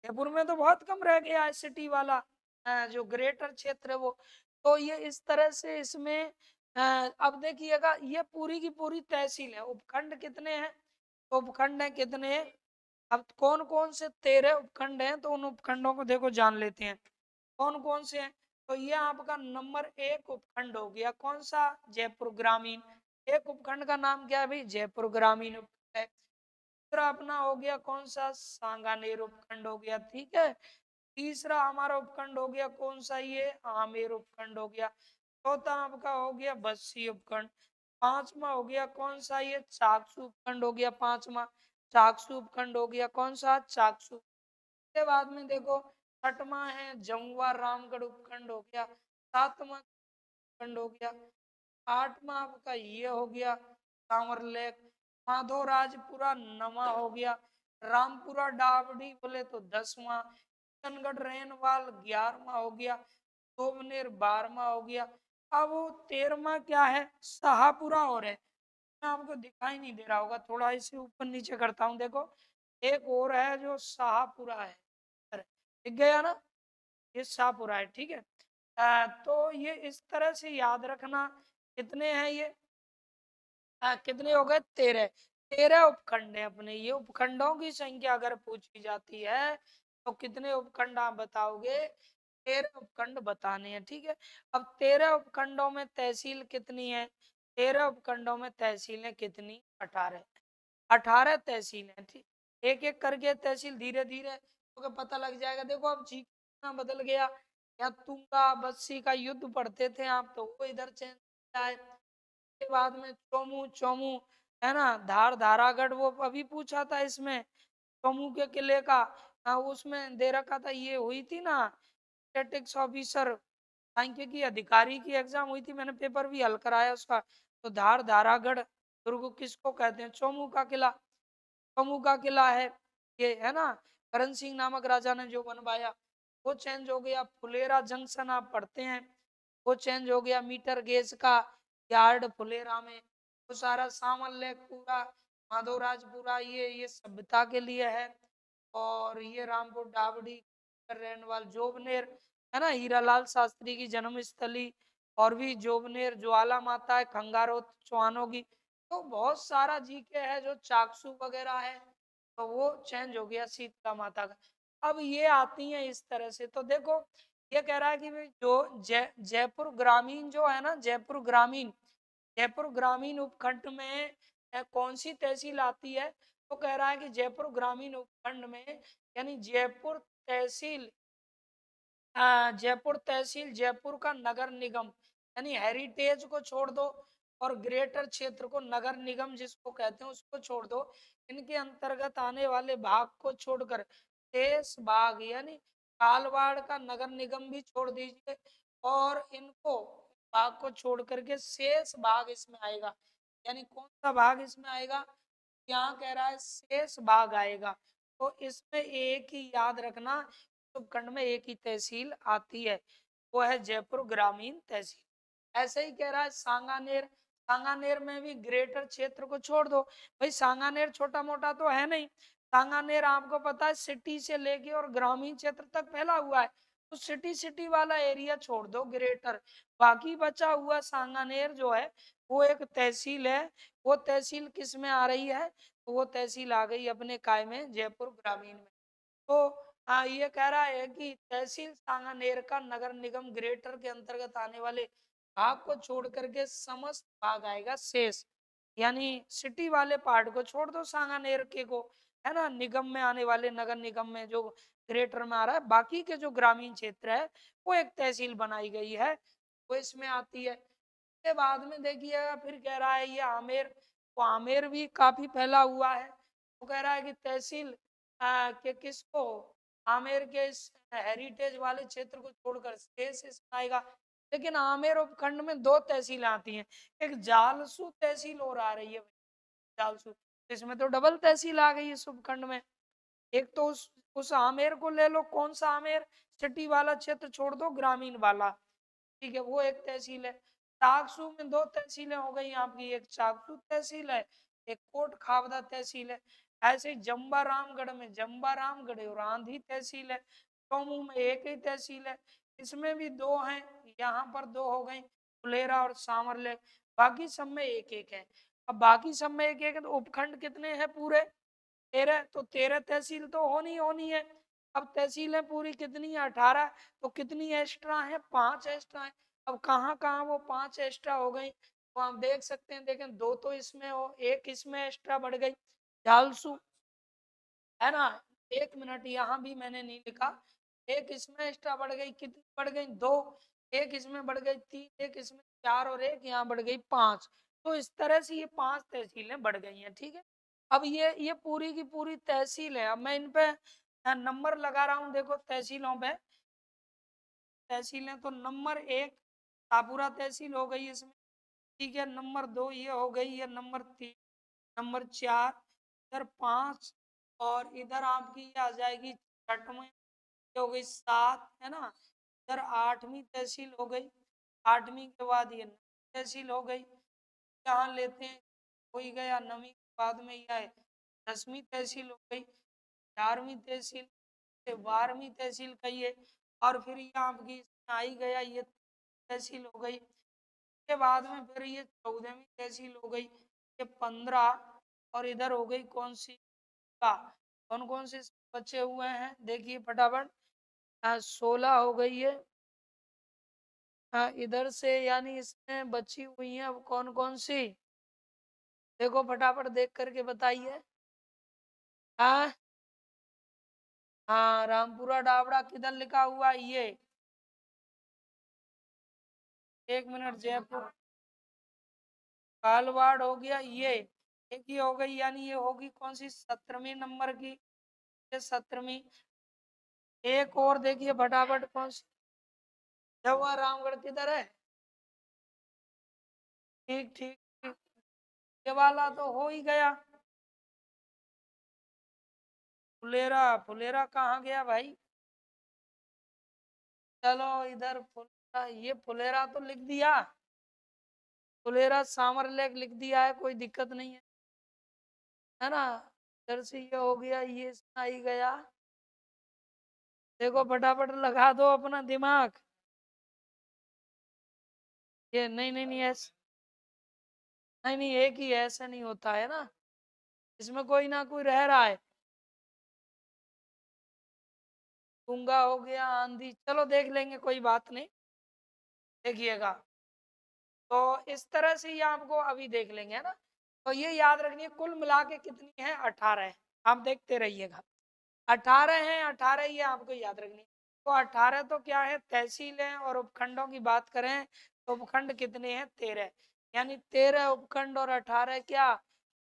जयपुर में तो बहुत कम रह गया है सिटी वाला, जो ग्रेटर क्षेत्र है वो। तो ये इस तरह से इसमें अब देखिएगा, ये पूरी की पूरी तहसील है। उपखंड कितने हैं? उपखंड है कितने? अब कौन कौन से 13 उपखंड हैं, तो उन उपखंडों को देखो जान लेते हैं कौन कौन से हैं। तो ये आपका नंबर 1 उपखंड हो गया, कौन सा? जयपुर ग्रामीण। एक उपखंड का नाम क्या है भाई? जयपुर ग्रामीण उपखंड है। दूसरा अपना हो गया कौन सा? सांगानेर उपखंड हो गया, ठीक है। तीसरा हमारा उपखंड हो गया कौन सा? ये आमेर उपखंड हो गया। चौथा आपका हो गया बस्सी उपखंड। पांचवा हो गया कौन सा? ये चाकसू उपखंड हो गया, पांचवा चाकसू उपखंड हो गया। कौन सा? चाकसू। के बाद में देखो छठवां है जमुआ रामगढ़ उपखंड हो गया। सातवां उपखंड हो गया। आठवां आपका ये हो गया सांवरलेक। माधोराजपुरा नवा हो गया। रामपुरा डाबडी बोले तो 10वां। किशनगढ़ रेनवाल 11वां हो गया। सोमनेर 12वां हो गया। अब वो 13वां क्या है? शाहपुरा और है, आपको दिखाई नहीं दे रहा होगा, थोड़ा इसे ऊपर नीचे करता हूँ, देखो एक और है जो शाहपुरा है, दिख गया ना? ये शाहपुरा है, ठीक है। तो ये इस तरह से याद रखना। कितने हैं ये? कितने हो गए? 13। 13 उपखंड है अपने। ये उपखंडों की संख्या अगर पूछी जाती है तो कितने उपखंड आप बताओगे? 13 उपखंड बताने हैं, ठीक है। अब 13 उपखंडों में तहसील कितनी है? 13 उपखंडों में तहसीलें कितनी? 18। 18 तहसील है, ठीक। एक एक करके तहसील धीरे धीरे तो पता लग जाएगा। देखो अब जी कितना बदल गया। या तुंगा बस्सी का युद्ध पढ़ते थे आप, तो वो इधर चेंज है। के बाद में चोमू, चोमू है ना, धार धारागढ़, वो अभी पूछा था इसमें चोमू के किले का। उसमें दे रखा था, ये हुई थी ना स्टैटिक्स ऑफिसर सांख्यिकी अधिकारी की एग्जाम हुई थी, मैंने पेपर भी हल कराया उसका। तो धार धारागढ़ दुर्ग किसको कहते हैं? चोमू का किला। चोमू का किला है ये, है ना, करण सिंह नामक राजा ने जो बनवाया। वो चेंज हो गया। फुलेरा जंक्शन आप पढ़ते हैं, वो चेंज हो गया। मीटर गेज का यार्ड फुलेरा में। वो सारा सामल लेक पूरा, माधोराजपुरा, ये सभ्यता के लिए है। और ये रामपुर डाबडी, रेनवाल, जोबनेर, है ना, हीरालाल शास्त्री की जन्म स्थली। और भी जोबनेर ज्वाला माता है, खंगारो चौहानों की। तो बहुत सारा जीके है, जो चाकसू वगैरह है, तो वो चेंज हो गया शीतला माता का। अब ये आती है इस तरह से। तो देखो ये कह रहा है कि भाई जो जयपुर ग्रामीण जो है ना, जयपुर ग्रामीण, जयपुर ग्रामीण उपखंड में कौन सी तहसील आती है? तो कह रहा है कि जयपुर ग्रामीण उपखंड में, यानी जयपुर तहसील, जयपुर तहसील, जयपुर का नगर निगम, यानी हेरिटेज को छोड़ दो और ग्रेटर क्षेत्र को, नगर निगम जिसको कहते हैं उसको छोड़ दो। इनके अंतर्गत आने वाले भाग को छोड़कर शेष भाग, यानी कालवाड़ का नगर निगम भी छोड़ दीजिए, और इनको भाग को छोड़ करके शेष भाग इसमें आएगा। यानी कौन सा भाग इसमें आएगा? यहाँ कह रहा है शेष भाग आएगा। तो इसमें एक ही याद रखना, उपखंड में एक ही तहसील आती है, वो है जयपुर ग्रामीण तहसील। ऐसे ही कह रहा है सांगानेर। सांगानेर में भी ग्रेटर क्षेत्र को छोड़ दो भाई, सांगानेर छोटा मोटा तो है नहीं। सांगानेर आपको पता है सिटी से लेके और ग्रामीण क्षेत्र तक फैला हुआ है। तो सिटी सिटी वाला एरिया छोड़ दो, ग्रेटर। बाकी बचा हुआ सांगानेर जो है वो एक तहसील है। वो तहसील किस में आ रही है? तो वो तहसील आ गई अपने काय में, जयपुर ग्रामीण में। तो ये कह रहा है कि तहसील सांगानेर का नगर निगम ग्रेटर के अंतर्गत आने वाले भाग को छोड़ करके समस्त भाग आएगा शेष। यानी सिटी वाले पार्ट को छोड़ दो सांगानेर के को, है ना, निगम में आने वाले, नगर निगम में जो ग्रेटर में आ रहा है, बाकी के जो ग्रामीण क्षेत्र है वो एक तहसील बनाई गई है, वो इसमें आती है। के बाद में देखिएगा फिर कह रहा है ये आमेर। तो आमेर भी काफी फैला हुआ है। वो कह रहा है कि तहसील के किसको? आमेर के इस हेरिटेज वाले क्षेत्र को छोड़कर शेष इसमें आएगा। लेकिन आमेर उपखंड में 2 तहसील आती हैं, एक जालसू तहसील और आ रही है। जालसू, इसमें तो डबल तहसील आ गई इस उपखंड में। एक तो उस उस आमेर को ले लो। कौन सा आमेर? सिटी वाला क्षेत्र छोड़ दो, ग्रामीण वाला, ठीक है, वो एक तहसील है। चाकसू में दो तहसीलें हो गई आपकी, एक चाकसू तहसील है, एक कोट खावदा तहसील है। ऐसे ही जम्बा रामगढ़ में जम्बा रामगढ़ और आंधी तहसील है। चौमू में एक ही तहसील है, इसमें भी दो हैं, यहाँ पर दो हो गई, फुलेरा और सामरले। बाकी सब में एक एक है। अब बाकी सब में एक एक है तो उपखंड कितने हैं पूरे? 13। तो 13 तहसील तो होनी है। अब तहसीलें पूरी कितनी है? 18। तो कितनी एक्स्ट्रा है? 5 एक्स्ट्रा है। अब कहाँ कहाँ वो 5 एक्स्ट्रा हो गई, तो आप देख सकते हैं, देखें, दो तो इसमें हो, एक इसमें एक्स्ट्रा बढ़ गई, जालसू, है ना। 1 मिनट, यहाँ भी मैंने नहीं लिखा। एक इसमें एक्स्ट्रा बढ़ गई, कितनी बढ़ गई? 2। एक इसमें बढ़ गई 3, एक इसमें 4 और एक यहाँ बढ़ गई 5। तो इस तरह से ये 5 तहसीलें बढ़ गई हैं, ठीक है। अब ये पूरी की पूरी तहसील है। अब मैं इन पे नंबर लगा रहा हूँ, देखो तहसीलों पे। तहसीलें तो नंबर 1 तापुरा तहसील हो गई इसमें, ठीक है। नंबर 2 ये हो गई, ये नंबर 3, नंबर 4, इधर 5, और इधर आपकी ये आ जाएगी छठवीं, ये हो गई 7, है ना। इधर 8वीं तहसील हो गई, 8वीं के बाद ये 9वीं तहसील हो गई। यहाँ लेते हैं, हो ही गया। 9वीं के बाद में यह है 10वीं तहसील हो गई, 11वीं तहसील से 12वीं तहसील कहिए, और फिर ये आपकी इसमें आई गया, ये तहसील हो गई। के बाद में फिर ये 14वीं तहसील हो गई, ये 15, और इधर हो गई कौन सी का? कौन कौन से बचे हुए हैं देखिए फटाफट। 16 हो गई है। इधर से यानी इसमें बची हुई है अब कौन कौन सी, देखो फटाफट देख करके बताइए। हाँ हाँ, रामपुरा डाबड़ा किधर लिखा हुआ है ये? 1 मिनट, जयपुर कालवाड़ हो गया ये, एक ही हो गई, यानी ये होगी कौन सी? 17वीं नंबर की, ये 17वीं। एक और देखिए फटाफट, कौन सी? जवाहर रामगढ़ किधर है? ठीक ठीक ठीक, ये वाला तो हो ही गया। फुलेरा, फुलेरा कहाँ गया भाई? चलो इधर फुलेरा, ये फुलेरा तो लिख दिया, फुलेरा सामर लेक लिख दिया है, कोई दिक्कत नहीं है ना। इधर से ये हो गया, ये इसमें ही गया। देखो फटाफट लगा दो अपना दिमाग। ये नहीं नहीं नहीं, ऐसा नहीं नहीं, एक ही है, ऐसा नहीं होता है ना, इसमें कोई ना कोई रह रहा है। गूंगा हो गया, आंधी, चलो देख लेंगे, कोई बात नहीं, देखिएगा। तो इस तरह से ये आपको अभी देख लेंगे, है ना। तो ये याद रखनी है, कुल मिला के कितनी है? 18 है। आप देखते रहिएगा, 18 है, 18 ये आपको याद रखनी है। तो 18 तो क्या है? तहसील है। और उपखंडों की बात करें तो उपखंड कितने हैं? 13, यानी 13 उपखंड और 18 क्या?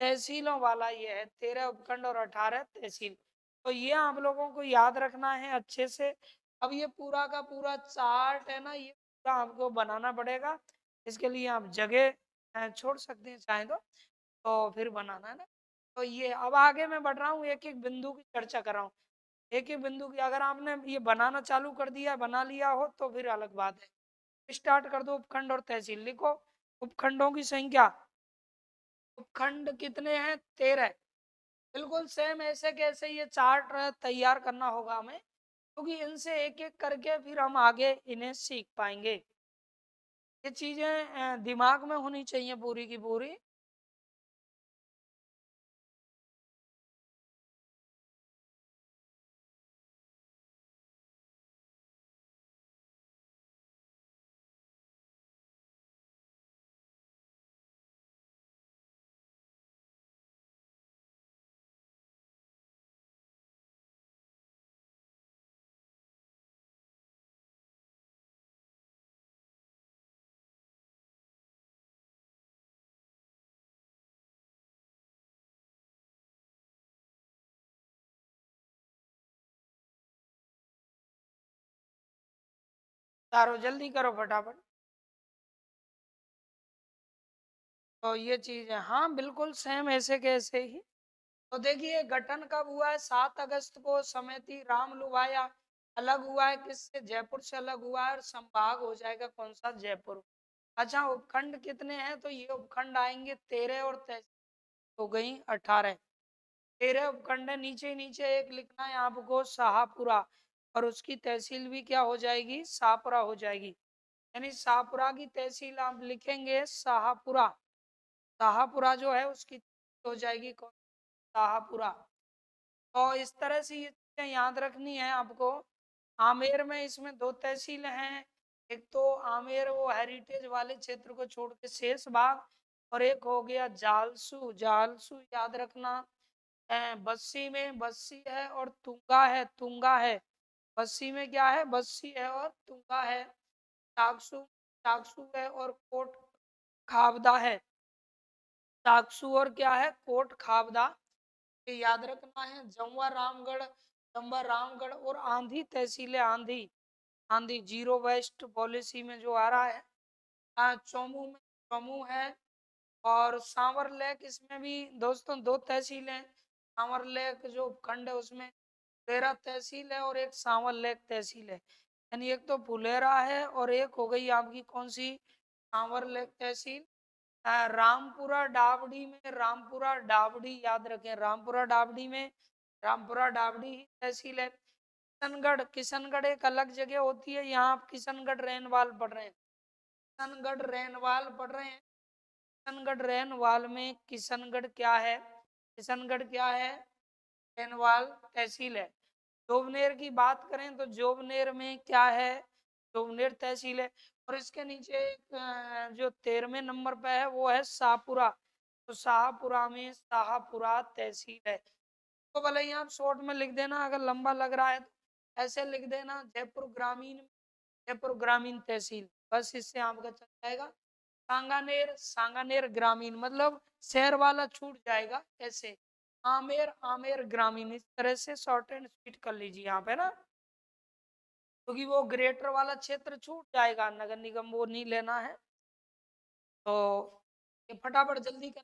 तहसीलों वाला ये है, 13 उपखंड और 18 तहसील। तो ये आप लोगों को याद रखना है अच्छे से। अब ये पूरा का पूरा चार्ट है ना, ये पूरा आपको बनाना पड़ेगा। इसके लिए आप जगह छोड़ सकते हैं चाहे तो फिर बनाना है ना। तो ये अब आगे मैं बढ़ रहा हूँ, एक एक बिंदु की चर्चा कर रहा हूँ। एक एक बिंदु की, अगर आपने ये बनाना चालू कर दिया, बना लिया हो, तो फिर अलग बात है। स्टार्ट कर दो, उपखंड और तहसील लिखो। उपखंडों की संख्या, उपखंड कितने हैं? 13। बिल्कुल सेम ऐसे कैसे ये चार्ट तैयार करना होगा हमें, क्योंकि इनसे एक एक करके फिर हम आगे इन्हें सीख पाएंगे। ये चीजें दिमाग में होनी चाहिए पूरी की पूरी। तारो जल्दी करो फटाफट। तो ये चीज है, हाँ बिल्कुल सेम ऐसे कैसे ही। तो देखिए गठन कब हुआ है, 7 अगस्त को समिति राम लुभाया। अलग हुआ है किससे, जयपुर से अलग हुआ है, और संभाग हो जाएगा कौन सा, जयपुर। अच्छा उपखंड कितने हैं, तो ये उपखंड आएंगे 13 और तहसील हो गई 18। 13 उपखंड है, नीचे नीचे एक लिखना है आपको शाहपुरा, और उसकी तहसील भी क्या हो जाएगी, शाहपुरा हो जाएगी। यानी शाहपुरा की तहसील आप लिखेंगे शाहपुरा, शाहपुरा जो है उसकी हो जाएगी कौन, शाहपुरा। तो इस तरह से ये चीजें याद रखनी है आपको। आमेर में इसमें 2 तहसील हैं, एक तो आमेर वो हेरिटेज वाले क्षेत्र को छोड़ के शेष भाग, और एक हो गया जालसू, जालसू याद रखना। बस्सी में बस्सी है और तुंगा है, तुंगा है। बस्सी में क्या है, बस्सी है और तुंगा है। चाकसू, चाकसू है और कोट खाबदा है। चाकसू और क्या है, कोट खाबदा, ये याद रखना है। जमवा रामगढ़, जमवा रामगढ़ और आंधी तहसील है, आंधी, आंधी जीरो वेस्ट पॉलिसी में जो आ रहा है। चोमू में चोमू है, और सांवर लेक, इसमें भी दोस्तों 2 तहसील हैं। सांवर लेक जो खंड है उसमें 13 तहसील है, और एक सांवर लेक तहसील है। यानी एक तो फुलेरा है और एक हो गई आपकी कौन सी, सांवर लेक तहसील। रामपुरा डाबडी में, रामपुरा डाबडी याद रखें, रामपुरा डाबडी में, रामपुरा डाबडी ही तहसील है। किशनगढ़, किशनगढ़ एक अलग जगह होती है, यहाँ आप किशनगढ़ रेनवाल पढ़ रहे हैं, किशनगढ़ रेनवाल पढ़ रहे हैं। किशनगढ़ रेनवाल में किशनगढ़ क्या है, किशनगढ़ क्या है, रेनवाल तहसील है। जोबनेर की बात करें तो जोबनेर में क्या है, जोबनेर तहसील है। और इसके नीचे एक जो 13वें नंबर पे है वो है शाहपुरा, तो शाहपुरा में शाहपुरा तहसील है। तो भले ही आप शॉर्ट में लिख देना, अगर लंबा लग रहा है तो ऐसे लिख देना जयपुर ग्रामीण, जयपुर ग्रामीण तहसील, बस इससे आपका चल जाएगा। सांगानेर, सांगानेर ग्रामीण मतलब शहर वाला छूट जाएगा ऐसे। आमेर, आमेर ग्रामीण, इस तरह से शॉर्ट एंड स्वीट कर लीजिए यहाँ पे ना, क्योंकि वो ग्रेटर वाला क्षेत्र छूट जाएगा, नगर निगम वो नहीं लेना है। तो ये फटाफट जल्दी कर।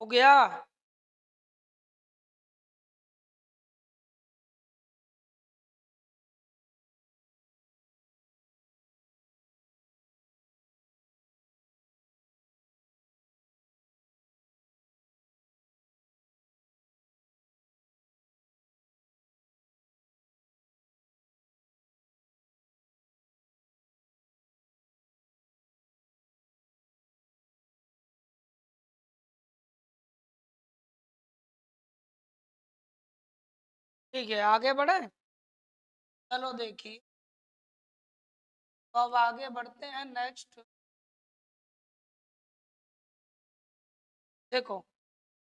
हो गया। ठीक है आगे बढ़े, चलो देखिए। तो अब आगे बढ़ते हैं नेक्स्ट। देखो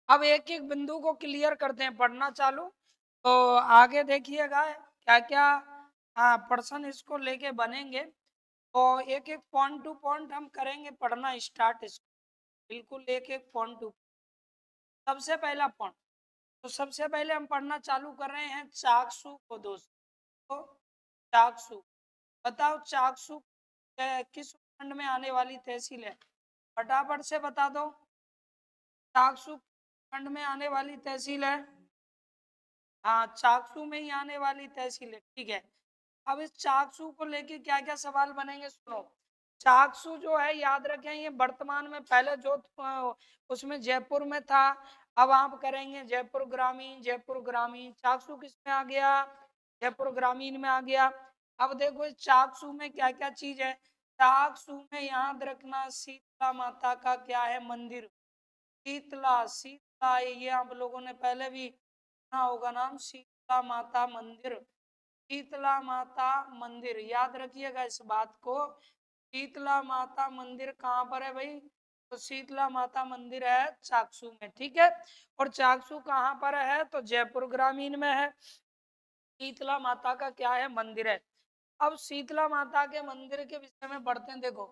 अब एक एक बिंदु को क्लियर करते हैं, पढ़ना चालू। तो आगे देखिएगा क्या क्या प्रश्न इसको लेके बनेंगे। तो एक एक पॉइंट टू पॉइंट हम करेंगे पढ़ना स्टार्ट इसको, बिल्कुल एक एक पॉइंट टू। सबसे पहला पॉइंट, तो सबसे पहले हम पढ़ना चालू कर रहे हैं चाकसू को दोस्तों। चाकसू, बताओ चाकसू किस खंड में आने वाली तहसील है, फटाफट से बता दो। चाकसू खंड में आने वाली तहसील है, हाँ चाकसू में ही आने वाली तहसील है, ठीक है। अब इस चाकसू को लेके क्या क्या सवाल बनेंगे सुनो। चाकसू जो है याद रखें ये वर्तमान में, पहले जो उसमें जयपुर में था, अब आप करेंगे जयपुर ग्रामीण, जयपुर ग्रामीण। चाकसू किस में आ गया, जयपुर ग्रामीण में आ गया। अब देखो इस चाकसू में क्या क्या चीज है। चाकसू में याद रखना शीतला माता का क्या है, मंदिर। शीतला, शीतला ये आप लोगों ने पहले भी सुना होगा नाम, शीतला माता मंदिर। शीतला माता मंदिर याद रखिएगा इस बात को। शीतला माता मंदिर कहाँ पर है भाई? तो शीतला माता मंदिर है चाकसू में, ठीक है। और चाकसू कहाँ पर है? तो जयपुर ग्रामीण में है। शीतला माता का क्या है? मंदिर है। अब शीतला माता के मंदिर के विषय में पढ़ते हैं। देखो,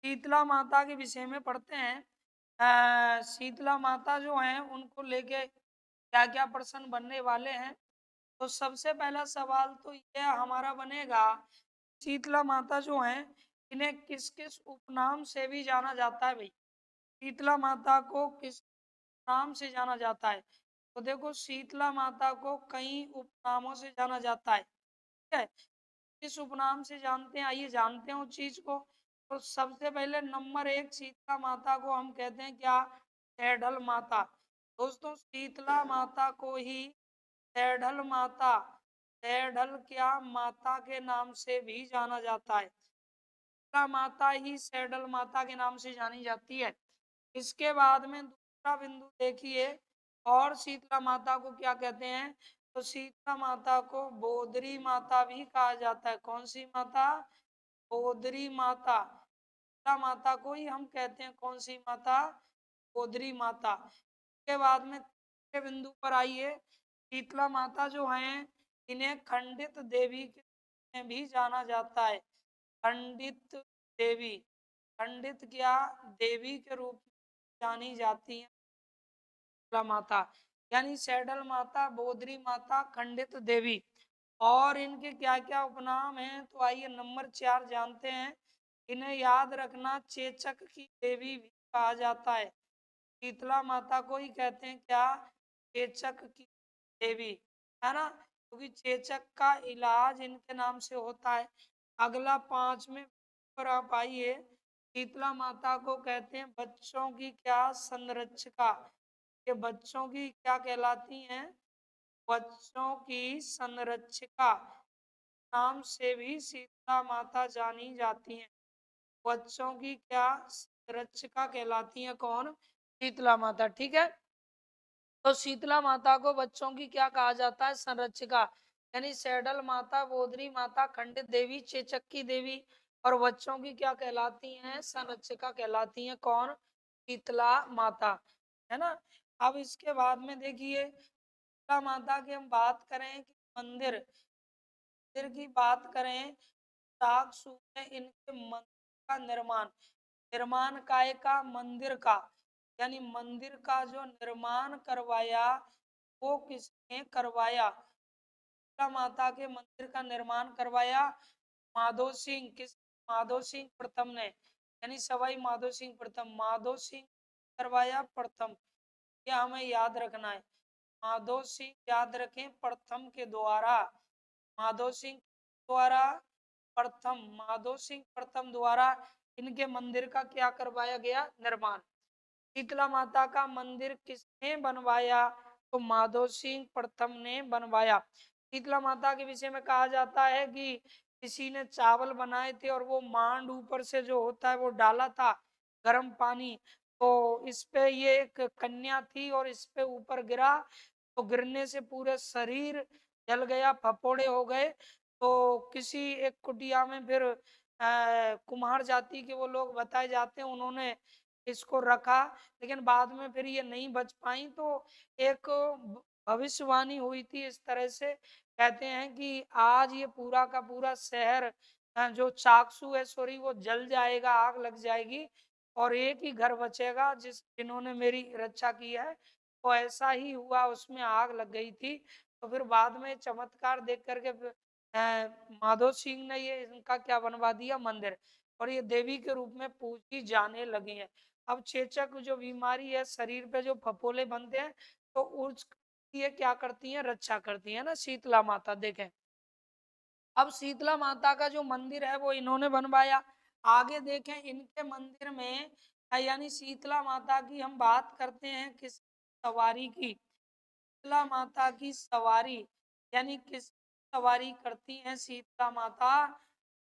शीतला माता के विषय में पढ़ते हैं। शीतला माता जो है उनको लेके क्या क्या प्रश्न बनने वाले हैं। तो सबसे पहला सवाल तो यह हमारा बनेगा, शीतला माता जो है इन्हें किस किस उपनाम से भी जाना जाता है भाई? शीतला माता को किस नाम से जाना जाता है? तो देखो, शीतला माता को कई उपनामों से जाना जाता है, ठीक है। किस उपनाम से जानते हैं, आइए जानते हैं उस चीज को। तो सबसे पहले नंबर एक, शीतला माता को हम कहते हैं क्या? सैडल माता। दोस्तों, शीतला माता को ही सैडल माता, सैडल क्या माता के नाम से भी जाना जाता है। शीतला माता ही सैडल माता के नाम से जानी जाती है। इसके बाद में दूसरा बिंदु देखिए, और शीतला माता को क्या कहते हैं? तो शीतला माता को बोदरी माता भी कहा जाता है। कौन सी माता? बोदरी माता। शीतला माता को ही हम कहते हैं कौन सी माता? बोदरी माता। के बाद में तीसरे बिंदु पर आइए, शीतला माता जो है इन्हें खंडित देवी के रूप में भी जाना जाता है। खंडित देवी, खंडित क्या? देवी के रूप में जानी जाती है शीतला माता, यानी सैडल माता, बोदरी माता, खंडित देवी। और इनके क्या क्या उपनाम हैं? तो आइए नंबर 4 जानते हैं। इन्हें याद रखना, चेचक की देवी भी कहा जाता है। शीतला माता को ही कहते हैं क्या? चेचक की देवी, है ना, क्योंकि चेचक का इलाज इनके नाम से होता है। अगला 5 में पर आप आइए, शीतला माता को कहते हैं बच्चों की क्या? संरक्षिका। ये बच्चों की क्या कहलाती हैं? बच्चों की संरक्षिका नाम से भी शीतला माता जानी जाती हैं। बच्चों की क्या? संरक्षिका कहलाती है कौन? शीतला माता, ठीक है। तो शीतला माता को बच्चों की क्या कहा जाता है? संरक्षिका। यानी सैडल माता, बोधरी माता, खंडित देवी, चेचक्की देवी, और बच्चों की क्या कहलाती हैं? संरक्षिका कहलाती हैं कौन? शीतला माता, है ना। अब इसके बाद में देखिए, शीतला माता की हम बात करें कि मंदिर, मंदिर की बात करें, साक्षु में इनके मंदिर का निर्माण, निर्माण काय का? मंदिर का, यानी मंदिर का जो निर्माण करवाया वो किसने करवाया? शीतला माता के मंदिर का निर्माण करवाया माधो सिंह। किस? माधो सिंह प्रथम ने, यानी सवाई माधो सिंह प्रथम। माधो सिंह करवाया प्रथम, यह हमें याद रखना है। माधो सिंह याद रखें, प्रथम के द्वारा। माधो सिंह द्वारा प्रथम, माधो सिंह प्रथम द्वारा इनके मंदिर का क्या करवाया गया? निर्माण। शीतला माता का मंदिर किसने बनवाया? तो माधो सिंह प्रथम ने बनवाया। शीतला माता के विषय में कहा जाता है कि किसी ने चावल बनाए थे और वो मांड ऊपर से जो होता है वो डाला था गर्म पानी, तो इस पे ये एक कन्या थी और इस पे ऊपर गिरा, तो गिरने से पूरे शरीर जल गया, फपोड़े हो गए। तो किसी एक कुटिया में फिर कुम्हार जाति के वो लोग बताए जाते हैं, उन्होंने इसको रखा, लेकिन बाद में फिर ये नहीं बच पाई। तो एक भविष्यवाणी हुई थी इस तरह से, कहते हैं कि आज ये पूरा का पूरा शहर जो चाकसू है सॉरी वो जल जाएगा, आग लग जाएगी, और एक ही घर बचेगा जिन्होंने मेरी रक्षा की है। तो ऐसा ही हुआ, उसमें आग लग गई थी। तो फिर बाद में चमत्कार देख करके माधो सिंह ने ये इनका क्या बनवा दिया? मंदिर, और ये देवी के रूप में पूजी जाने लगी है। अब चेचक जो बीमारी है, शरीर पे जो फपोले बनते हैं, तो उस ये क्या करती है? रक्षा करती है ना शीतला माता। देखें, अब शीतला माता का जो मंदिर है वो इन्होंने बनवाया। आगे देखें, इनके मंदिर में यानी शीतला माता की हम बात करते हैं किस? सवारी की। शीतला माता की सवारी, यानी किस सवारी करती है शीतला माता?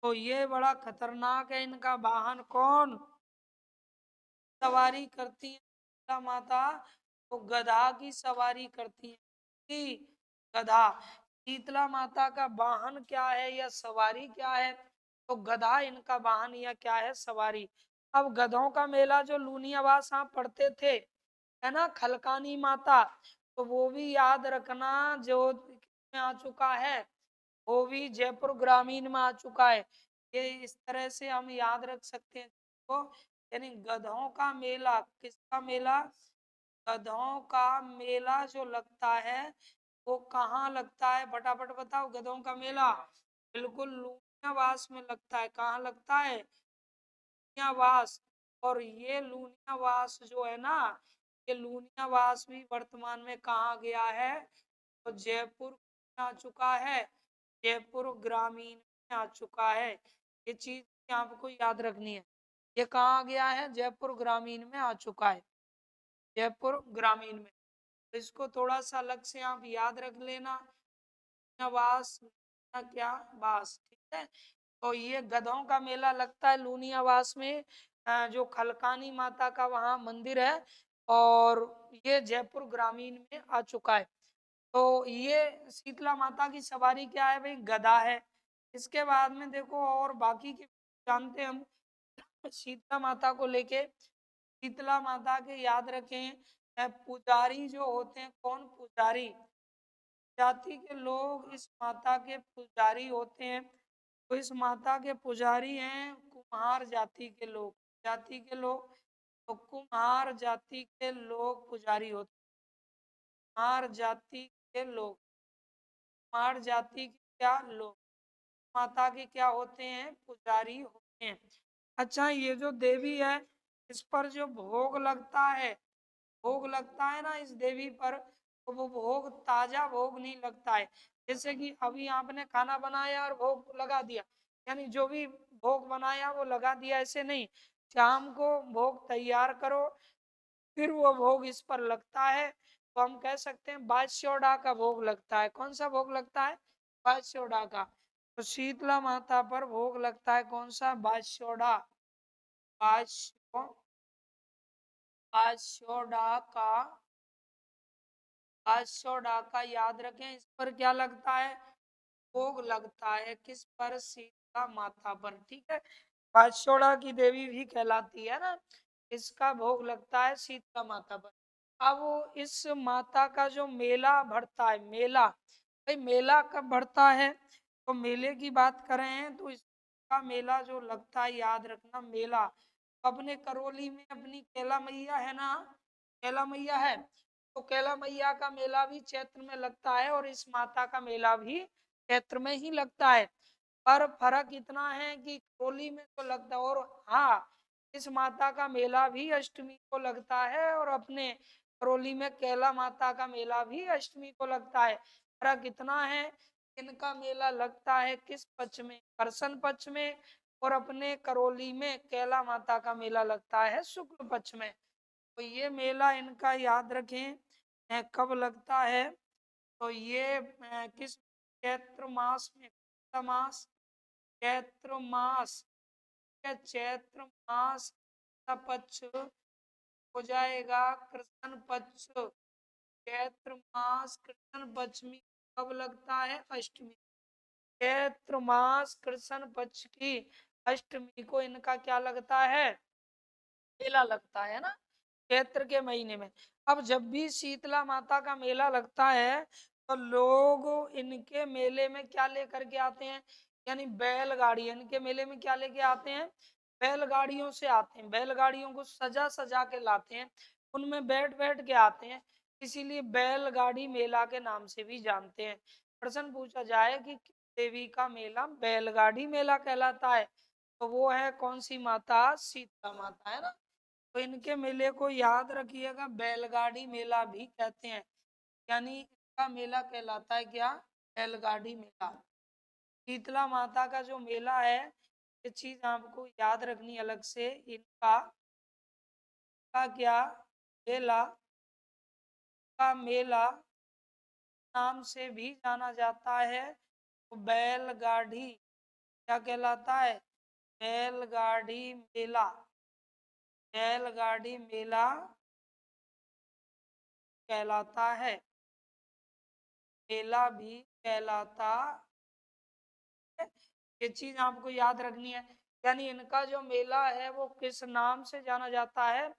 तो ये बड़ा खतरनाक है, इनका वाहन कौन सवारी करती है शीतला माता? तो गधा की सवारी करती है, कि गधा। शीतला माता का वाहन क्या है या सवारी क्या है? तो गधा इनका वाहन या क्या है, सवारी। अब गधों का मेला जो लूनियावास आप पढ़ते थे, है ना, खलकानी माता, तो वो भी याद रखना, जो में आ चुका है, वो भी जयपुर ग्रामीण में आ चुका है। ये इस तरह से हम याद रख सकते हैं तो, यानी गधों का मेला, किसका मेला, गधों का मेला जो लगता है वो कहाँ लगता है, फटाफट बताओ। गधों का मेला बिल्कुल लूनियावास में लगता है। कहाँ लगता है, लूनियावास। और ये लूनियावास जो है ना, ये लूनियावास भी वर्तमान में कहाँ गया है, तो जयपुर में आ चुका है, जयपुर ग्रामीण में आ चुका है। ये चीज आपको याद रखनी है। ये कहाँ गया है, जयपुर ग्रामीण में आ चुका है, जयपुर ग्रामीण में। तो इसको थोड़ा सा अलग से आप याद रख लेना, लूनियावास, क्या वास, ठीक है। तो ये गधों का मेला लगता है लूनियावास में, जो खलकानी माता का वहाँ मंदिर है, और ये जयपुर ग्रामीण में आ चुका है। तो ये शीतला माता की सवारी क्या है भाई, गधा है। इसके बाद में देखो और बाकी के जानते हैं हम शीतला माता को लेके। शीतला माता के याद रखें, पुजारी जो होते हैं, कौन पुजारी, जाति के लोग इस माता के पुजारी होते हैं। तो इस माता के पुजारी हैं कुम्हार जाति के लोग, जाति के लोग, तो कुम्हार जाति के लोग पुजारी होते हैं। कुम्हार जाति के लोग, कुम्हार जाति के क्या लोग, माता के क्या होते हैं, पुजारी होते हैं। अच्छा, ये जो देवी है, इस पर जो भोग लगता है, भोग लगता है ना इस देवी पर, तो वो भोग ताजा भोग नहीं लगता है। जैसे कि अभी आपने खाना बनाया और भोग लगा दिया, यानी जो भी भोग बनाया वो लगा दिया, ऐसे नहीं। शाम को भोग तैयार करो, फिर वो भोग इस पर लगता है, तो हम कह सकते हैं बादशोडा का भोग लगता है। कौन सा भोग लगता है, बादशोडा का। तो शीतला माता पर भोग लगता है कौन सा, बादशोडा, बादशो बादशोडा का, बादशोडा का याद रखें। इस पर क्या लगता है, भोग लगता है, किस पर, शीतला माता पर, ठीक है। बादशोडा की देवी भी कहलाती है ना, इसका भोग लगता है शीतला माता पर। अब इस माता का जो मेला भरता है, मेला भाई, मेला कब भरता है, तो मेले की बात करें तो इसका मेला जो लगता है, याद रखना, मेला अपने करौली में अपनी कैला मैया है ना, कैला मैया है, तो कैला मैया का मेला भी चैत्र में लगता है, और इस माता का मेला भी चैत्र में ही लगता है। पर फर्क इतना है कि करौली में तो लगता है, और हाँ, इस माता का मेला भी अष्टमी को लगता है, और अपने करौली में कैला माता का मेला भी अष्टमी को लगता है। फर्क इतना है, इनका मेला लगता है किस पक्ष में, कृष्ण पक्ष में, और अपने करौली में कैला माता का मेला लगता है शुक्ल पक्ष में। तो ये मेला इनका याद रखें, कब लगता है, तो ये किस, चैत्र मास में, कौन सा मास, चैत्र मास, या चैत्र मास का पक्ष हो जाएगा कृष्ण पक्ष। चैत्र मास कृष्ण पक्ष में कब लगता है, अष्टमी। चैत्र मास कृष्ण पक्ष की अष्टमी को इनका क्या लगता है, मेला लगता है ना, चैत्र के महीने में। अब जब भी शीतला माता का मेला लगता है, तो लोग इनके मेले में क्या लेकर के आते हैं, यानी बैलगाड़ी, इनके मेले में क्या लेके आते हैं, बैलगाड़ियों से आते हैं, बैलगाड़ियों को सजा सजा के लाते हैं, उनमें बैठ बैठ के आते हैं, इसीलिए बैलगाड़ी मेला के नाम से भी जानते हैं। प्रश्न पूछा जाए कि किस देवी का मेला बैलगाड़ी मेला कहलाता है, तो वो है कौन सी माता, शीतला माता, है ना। तो इनके मेले को याद रखिएगा, बैलगाड़ी मेला भी कहते हैं, यानी इसका मेला कहलाता है क्या, बैलगाड़ी मेला। शीतला माता का जो मेला है, ये चीज आपको याद रखनी अलग से, इनका का क्या मेला, का मेला नाम से भी जाना जाता है, तो बैलगाड़ी क्या कहलाता है, बैलगाड़ी मेला, बैलगाड़ी मेला कहलाता है, मेला भी कहलाता है। ये चीज आपको याद रखनी है। यानी इनका जो मेला है वो किस नाम से जाना जाता है,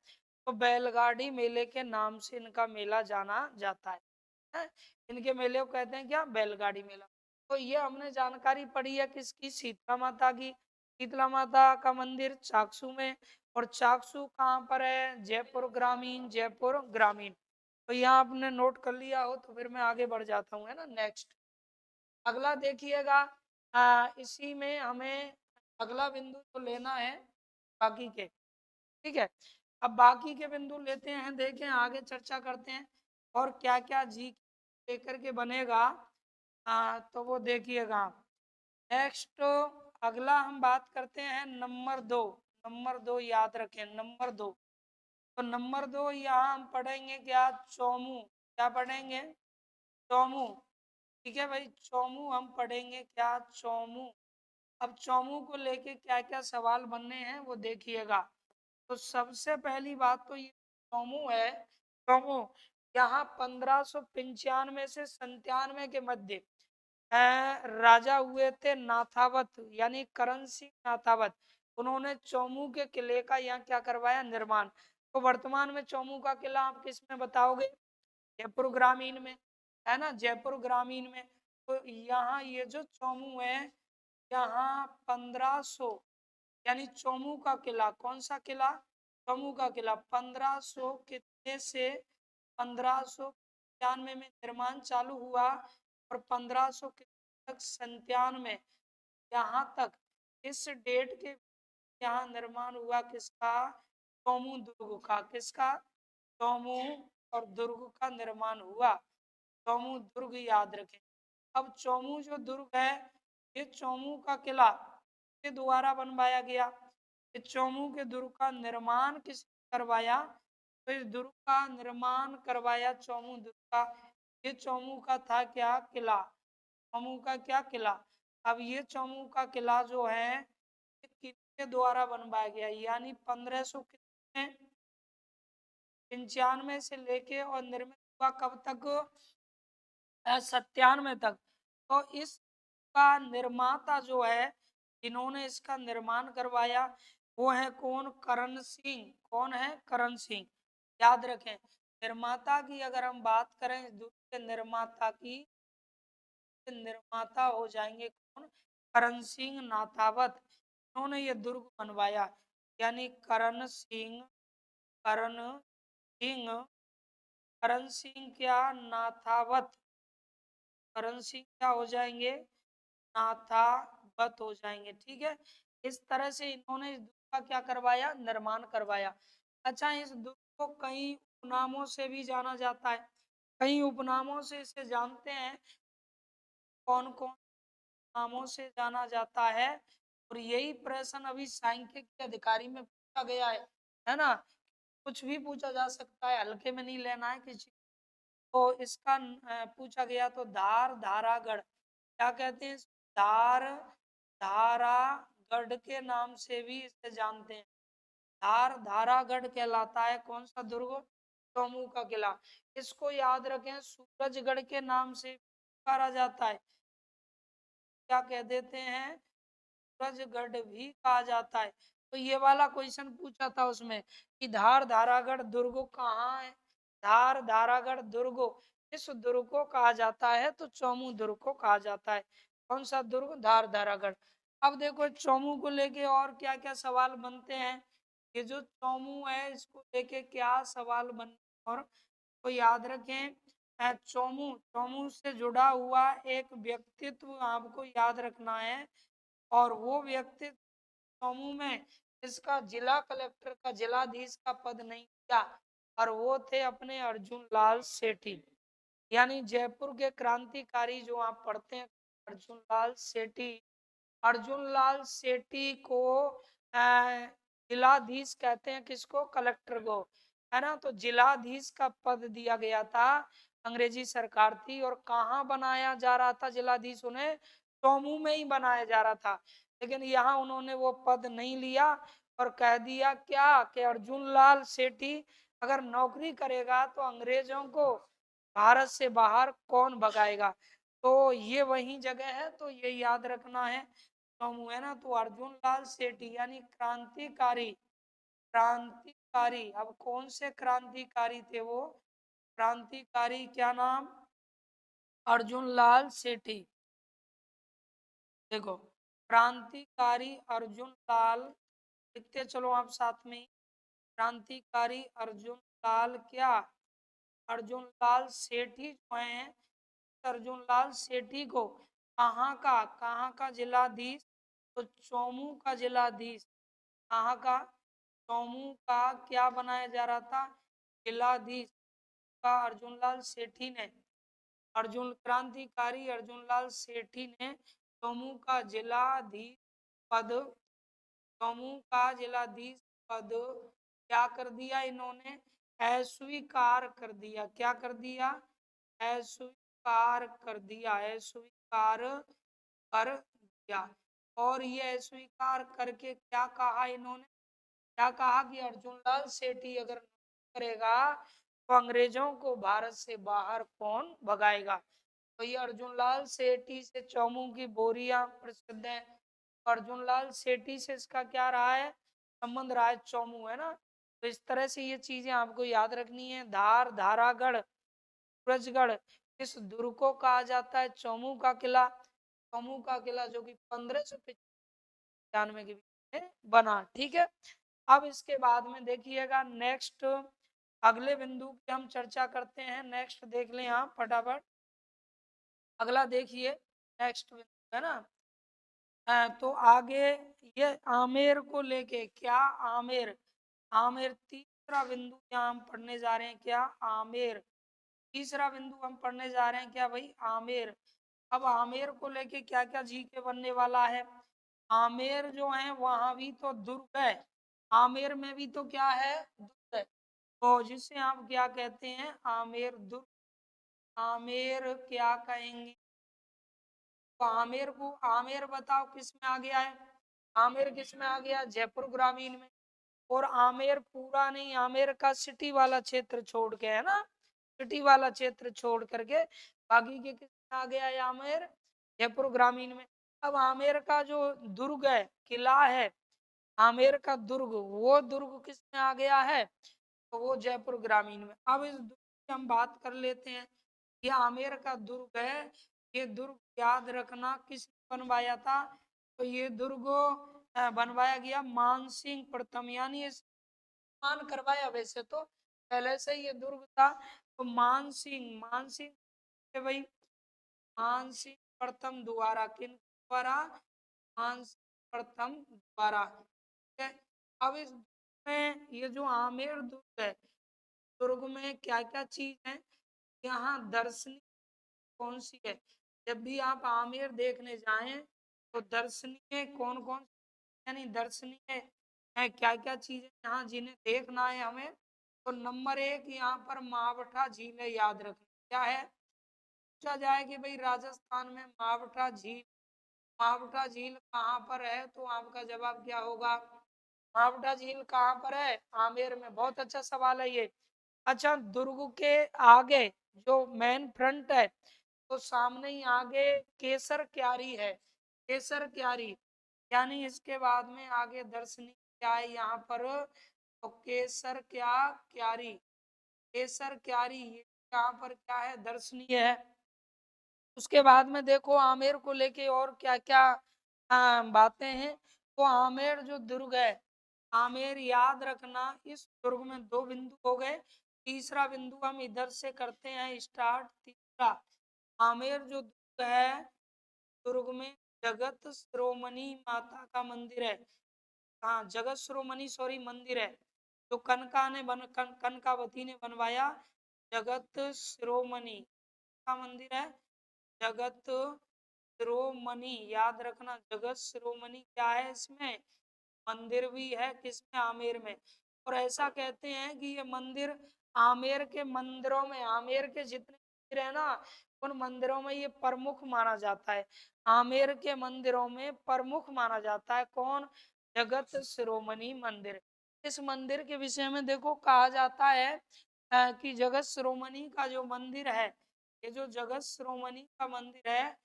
तो बैलगाड़ी मेले के नाम से इनका मेला जाना जाता है? इनके मेले को कहते हैं क्या, बैलगाड़ी मेला। तो ये हमने जानकारी पढ़ी है किसकी, शीतला माता की। शीतला माता का मंदिर चाकसू में, और चाकसू कहाँ पर है, जयपुर ग्रामीण, जयपुर ग्रामीण। तो यहाँ आपने नोट कर लिया हो तो फिर मैं आगे बढ़ जाता हूँ, है ना। नेक्स्ट अगला देखिएगा, इसी में हमें अगला बिंदु तो लेना है बाकी के, ठीक है। अब बाकी के बिंदु लेते हैं, देखें आगे चर्चा करते हैं और क्या क्या जी लेकर के बनेगा, तो वो देखिएगा आप। नेक्स्ट अगला हम बात करते हैं नंबर 2। नंबर 2 याद रखें, नंबर 2। तो नंबर 2 यहाँ हम पढ़ेंगे क्या, चौमू। क्या पढ़ेंगे, चौमू। ठीक है भाई, चौमू हम पढ़ेंगे क्या, चौमू। अब चौमू को लेके क्या क्या सवाल बनने हैं वो देखिएगा। तो सबसे पहली बात तो ये चौमू है, चौमू यहाँ 1595 से 97 के मध्य राजा हुए थे नाथावत, यानी करण सिंह नाथावत। उन्होंने चौमू के किले का यहाँ क्या करवाया, निर्माण। तो वर्तमान में चौमू का किला आप किस में बताओगे, जयपुर ग्रामीण में, है ना, जयपुर ग्रामीण में। तो यहाँ ये जो चौमू है, यहाँ 1500, यानी चौमू का किला, कौन सा किला, चौमू का किला 1500 कितने से 1595 में निर्माण चालू हुआ, और 1500 तक 97 यहाँ तक, इस डेट के यहाँ निर्माण हुआ किसका, चौमू दुर्ग का। किसका, चौमू और दुर्ग का निर्माण हुआ। चौमू दुर्ग याद रखें। अब चौमू जो दुर्ग है, ये चौमू का किला के द्वारा बनवाया गया। इस चौमू के दुर्ग का निर्माण किसने करवाया, तो इस दुर्ग का निर्माण करवाया चौमू दुर्ग का। ये चौमू का था क्या, किला। चौमू का क्या, किला। अब ये चौमू का किला जो है ये किसके द्वारा बनवाया गया, यानी 1595 से लेके और निर्मित हुआ कब तक, 97 तक। तो इसका निर्माता जो है, जिन्होंने इसका निर्माण करवाया, वो है कौन, करण सिंह। कौन है, करण सिंह। याद रखें, निर्माता की अगर हम बात करें, दुर्ग के निर्माता की, निर्माता हो जाएंगे कौन, करण सिंह नाथावत। उन्होंने ये दुर्ग बनवाया, यानी करण सिंह, करण सिंह, करण सिंह क्या, नाथावत। करण सिंह क्या हो जाएंगे, नाथावत हो जाएंगे, ठीक है। इस तरह से इन्होंने इस दुर्ग का क्या करवाया, निर्माण करवाया। अच्छा, इस दुर्ग को कई उपनामों से भी जाना जाता है, कई उपनामों से इसे जानते हैं। कौन कौन नामों से जाना जाता है, और यही प्रश्न अभी सांख्यिकी अधिकारी में पूछा गया है ना। कुछ भी पूछा जा सकता है, हल्के में नहीं लेना है किसी। तो इसका पूछा गया तो धार धारागढ़, क्या कहते हैं, धार धारागढ़ के नाम से भी इसे जानते हैं। धार धारागढ़ कहलाता है कौन सा दुर्ग, चौमू का किला। इसको याद रखें, सूरजगढ़ के नाम से पुकारा जाता है, क्या कह देते हैं, सूरजगढ़ भी कहा जाता है। तो ये वाला क्वेश्चन पूछा था उसमें कि धार धारागढ़ दुर्ग कहाँ है, धार धारागढ़ दुर्ग, इस दुर्ग को कहा जाता है, तो चौमू दुर्ग को कहा जाता है। कौन सा दुर्ग, धार धारागढ़। अब देखो चौमू को लेके और क्या क्या सवाल बनते हैं। ये जो चौमू है इसको लेके क्या सवाल बन, और तो याद रखें, चौमू, चौमू से जुड़ा हुआ एक व्यक्तित्व आपको याद रखना है, और वो व्यक्ति चौमू में इसका जिला कलेक्टर का, जिलाधीश का पद नहीं किया, और वो थे अपने अर्जुन लाल सेठी। यानी जयपुर के क्रांतिकारी जो आप पढ़ते हैं, अर्जुन लाल सेठी, अर्जुन लाल सेठी को जिलाधीश कहते हैं, किसको, कलेक्टर को, है ना। तो जिलाधीश का पद दिया गया था, अंग्रेजी सरकार थी, और कहाँ बनाया जा रहा था जिलाधीश, उन्हें चौमू में ही बनाया जा रहा था। लेकिन यहाँ उन्होंने वो पद नहीं लिया, और कह दिया क्या कि अर्जुन लाल सेठी अगर नौकरी करेगा तो अंग्रेजों को भारत से बाहर कौन भगाएगा। तो ये वही जगह है, तो ये याद रखना है। चौमू है ना, तो अर्जुन लाल सेठी यानी क्रांतिकारी। क्रांतिकारी, अब कौन से क्रांतिकारी थे वो? क्रांतिकारी क्या नाम? अर्जुन लाल सेठी। देखो, क्रांतिकारी अर्जुन लाल, लिखते चलो आप साथ में। क्रांतिकारी अर्जुन लाल क्या? अर्जुन लाल सेठी जो है, अर्जुन लाल सेठी को कहाँ का जिलाधीश? तो चौमू का जिलाधीश। कहाँ का? चौमू का क्या बनाया जा रहा था? जिलाधीश का अर्जुन लाल सेठी ने, अर्जुन क्रांतिकारी अर्जुन लाल सेठी ने चौमू का जिलाधीश पद, चौमू का जिलाधीश पद क्या कर दिया इन्होंने? अस्वीकार कर दिया। क्या कर दिया? अस्वीकार कर दिया, अस्वीकार कर दिया। और ये अस्वीकार करके क्या कहा इन्होंने? क्या कहा कि अर्जुन लाल सेठी अगर नहीं करेगा तो अंग्रेजों को भारत से बाहर कौन भगाएगा? तो ये अर्जुन लाल सेठी से चौमू की बोरियां प्रसिद्ध है। अर्जुन लाल सेठी से इसका क्या रहा है? संबंध रहा है, चौमू है ना। तो इस तरह से ये चीजें आपको याद रखनी है। धार, धारागढ़, सूरजगढ़, इस दुर्ग को कहा जाता है चौमू का किला। चौमू का किला जो कि 1595 के बीच में बना। ठीक है, अब इसके बाद में देखिएगा नेक्स्ट, अगले बिंदु की हम चर्चा करते हैं। नेक्स्ट देख लें आप फटाफट, अगला देखिए नेक्स्ट बिंदु है ना। तो आगे ये आमेर को लेके, क्या आमेर? आमेर तीसरा बिंदु यहाँ हम पढ़ने जा रहे हैं। क्या? आमेर तीसरा बिंदु हम पढ़ने जा रहे हैं। क्या भाई? आमेर। अब आमेर को लेके क्या क्या जी के बनने वाला है? आमेर जो है वहां भी तो दुर्ग है, आमेर में भी तो क्या है? दुर्ग है। तो जिसे आप क्या कहते हैं? आमेर दुर्ग। आमेर क्या कहेंगे? तो आमेर को, आमेर बताओ किस में आ गया है? आमेर किस में आ गया? जयपुर ग्रामीण में। और आमेर पूरा नहीं, आमेर का सिटी वाला क्षेत्र छोड़ के, है ना, सिटी वाला क्षेत्र छोड़ करके बाकी के किस में आ गया है? आमेर जयपुर ग्रामीण में। अब आमेर का जो दुर्ग है, किला है, आमेर का दुर्ग, वो दुर्ग किस में आ गया है? तो वो जयपुर ग्रामीण में। अब इस दुर्ग की हम बात कर लेते हैं। ये आमेर का दुर्ग है, ये दुर्ग याद रखना किसने बनवाया था? तो ये दुर्ग बनवाया गया मानसिंह प्रथम, यानी निर्माण करवाया वैसे तो पहले से ये दुर्ग था। तो मानसिंह, मानसिंह भाई, मानसिंह प्रथम द्वारा, किन द्वारा? मानसिंह प्रथम द्वारा। ठीक है, अब इस में ये जो आमेर दुर्ग है, दुर्ग में क्या क्या चीज है? यहाँ दर्शनीय कौन सी है? जब भी आप आमेर देखने जाएं तो दर्शनीय कौन कौन, यानी दर्शनीय है क्या क्या चीजें यहाँ जिन्हें देखना है हमें? तो नंबर एक, यहाँ पर मावठा झील है, याद रखें। क्या है? पूछा जाए कि भाई राजस्थान में मावठा झील, मावठा झील कहाँ पर है? तो आपका जवाब क्या होगा? मावठा झील कहाँ पर है? आमेर में। बहुत अच्छा सवाल है ये। अच्छा, दुर्ग के आगे जो मेन फ्रंट है, तो सामने ही आगे केसर क्यारी है, केसर क्यारी, यानी इसके बाद में आगे दर्शनीय क्या है यहाँ पर? तो केसर क्या क्यारी, केसर क्यारी, ये यहाँ पर क्या है? दर्शनीय है। उसके बाद में देखो आमेर को लेके और क्या क्या बातें हैं। तो आमेर जो दुर्ग है, आमेर याद रखना, इस दुर्ग में दो बिंदु हो गए। तीसरा बिंदु हम इधर से करते हैं स्टार्ट। तीसरा, आमेर जो दुर्ग है, दुर्ग में जगत शिरोमणि माता का मंदिर है। हाँ, जगत शिरोमणि सॉरी मंदिर है, जो कनकावती ने बनवाया। जगत शिरोमणि का मंदिर है, जगत शिरोमणि, याद रखना जगत शिरोमणि क्या है? इसमें मंदिर भी है, किसमें? आमेर में। और ऐसा कहते हैं कि ये मंदिर आमेर के मंदिरों में, आमेर के जितने मंदिर है ना, उन मंदिरों में ये प्रमुख माना जाता है। आमेर के मंदिरों में प्रमुख माना जाता है कौन? जगत शिरोमणि मंदिर। इस मंदिर के विषय में देखो कहा जाता है कि जगत शिरोमणि का जो मंदिर है, ये जो जगत शिरोमणि का मंदिर है,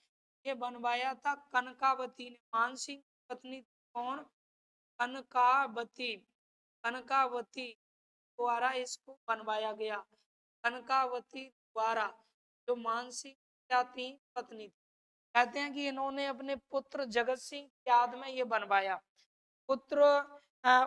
ये बनवाया था कनकावती ने। मानसिंह की पत्नी कौन? कनकावती। कनकावती द्वारा इसको बनवाया गया। कनकावती द्वारा, जो मानसिंह क्या थी? पत्नी थी। कहते हैं कि इन्होंने अपने पुत्र जगत सिंह की याद में ये बनवाया। पुत्र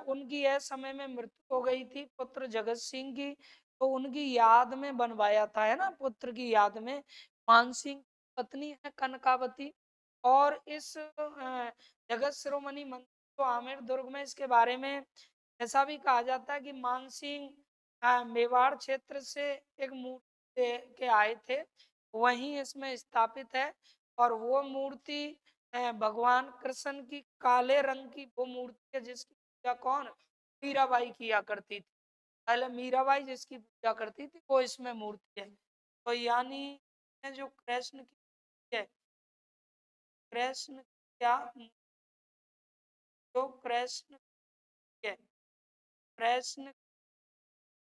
उनकी यह समय में मृत्यु हो गई थी, पुत्र जगत सिंह की, तो उनकी याद में बनवाया था, है ना, पुत्र की याद में। मानसिंह पत्नी है कनकावती। और इस जगत शिरोमणि मंदिर तो आमेर दुर्ग में, इसके बारे में ऐसा भी कहा जाता है कि मानसिंह मेवाड़ क्षेत्र से एक मूर्ति के आए थे, वहीं इसमें स्थापित है। और वो मूर्ति भगवान कृष्ण की काले रंग की वो मूर्ति है, जिसकी पूजा कौन? मीराबाई किया करती थी। पहले मीराबाई जिसकी पूजा करती थी वो इसमें मूर्ति है। तो यानी जो कृष्ण की मूर्ति है, कृष्ण क्या, जो कृष्ण है, कृष्ण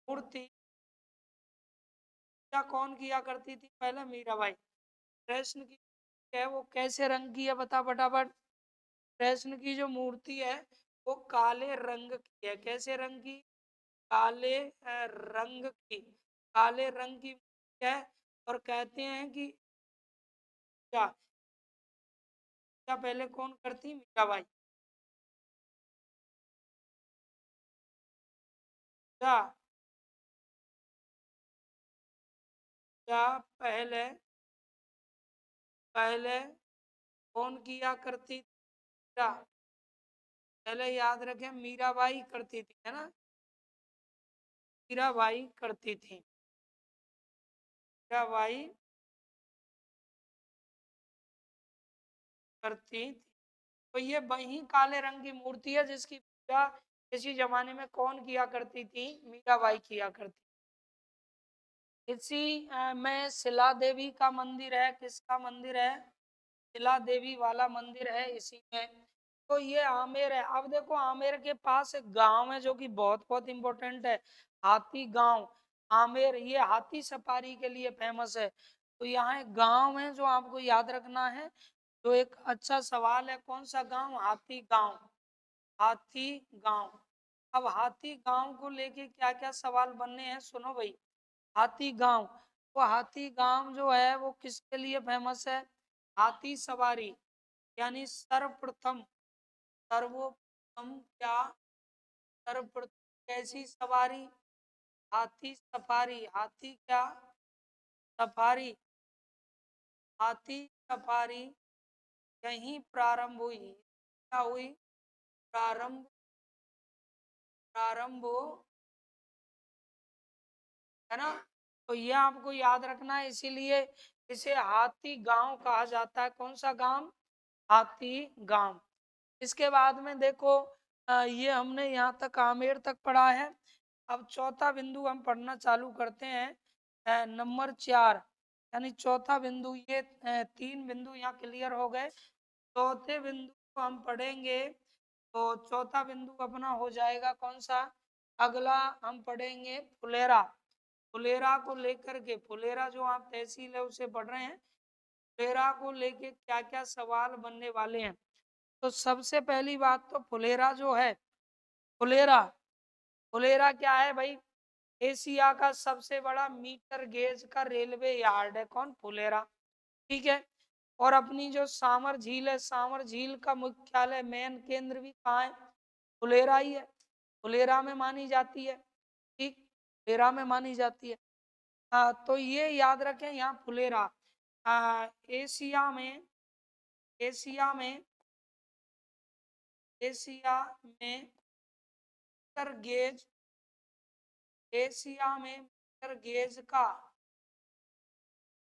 मूर्ति पूजा कौन किया करती थी? पहले मीराबाई। कृष्ण की है वो कैसे रंग की है, बता फटाफट। कृष्ण की जो मूर्ति है वो काले रंग की है। कैसे रंग की? काले रंग की। काले रंग की मूर्ति है। और कहते हैं कि क्या क्या पहले कौन करती? मीराबाई। क्या क्या पहले पहले कौन किया करती थी? क्या पहले याद रखें, मीराबाई करती थी, है ना, मीराबाई करती थी। मीराबाई करती थी। तो ये वही काले रंग की मूर्ति है जिसकी पूजा इसी जमाने में कौन किया करती थी? मीराबाई किया करती। इसी में शिला देवी का मंदिर है। किसका मंदिर है? शिला देवी वाला मंदिर है इसी में। तो ये आमेर है। अब देखो, आमेर के पास एक गांव है जो कि बहुत बहुत इंपॉर्टेंट है, हाथी गांव। आमेर ये हाथी सफारी के लिए फेमस है। तो यहाँ एक गांव है जो आपको याद रखना है। तो एक अच्छा सवाल है, कौन सा गांव? हाथी गांव। हाथी गांव। अब हाथी गांव को लेके क्या क्या सवाल बनने हैं, सुनो भाई। हाथी गांव, वो हाथी गांव जो है वो किसके लिए फेमस है? हाथी सवारी, यानी सर्वप्रथम, सर्वोत्तम क्या, सर्वप्रथम कैसी सवारी? हाथी सफारी। हाथी क्या? सफारी। हाथी सफारी यहीं प्रारंभ हुई। क्या हुई? प्रारंभ। प्रारंभ है ना। तो ये आपको याद रखना है, इसीलिए इसे हाथी गांव कहा जाता है। कौन सा गांव? हाथी गांव। इसके बाद में देखो, ये हमने यहाँ तक आमेर तक पढ़ा है। अब चौथा बिंदु हम पढ़ना चालू करते हैं, नंबर 4, यानी चौथा बिंदु। ये 3 बिंदु यहाँ क्लियर हो गए। चौथे बिंदु को हम पढ़ेंगे। तो चौथा बिंदु अपना हो जाएगा कौन सा? अगला हम पढ़ेंगे फुलेरा। फुलेरा को लेकर के, फुलेरा जो आप तहसील है उसे पढ़ रहे हैं, फुलेरा को लेके क्या क्या सवाल बनने वाले हैं। तो सबसे पहली बात तो फुलेरा जो है, फुलेरा, फुलेरा क्या है भाई? एशिया का सबसे बड़ा मीटर गेज का रेलवे यार्ड है। कौन? फुलेरा। ठीक है। और अपनी जो सामर झील है, सामर झील का मुख्यालय, मेन केंद्र भी कहाँ है? फुलेरा ही है। फुलेरा में मानी जाती है। ठीक, फुलेरा में मानी जाती है। तो ये याद रखें, यहाँ फुलेरा एशिया में, एशिया में, एशिया में मीटर गेज, एशिया में मीटर गेज का,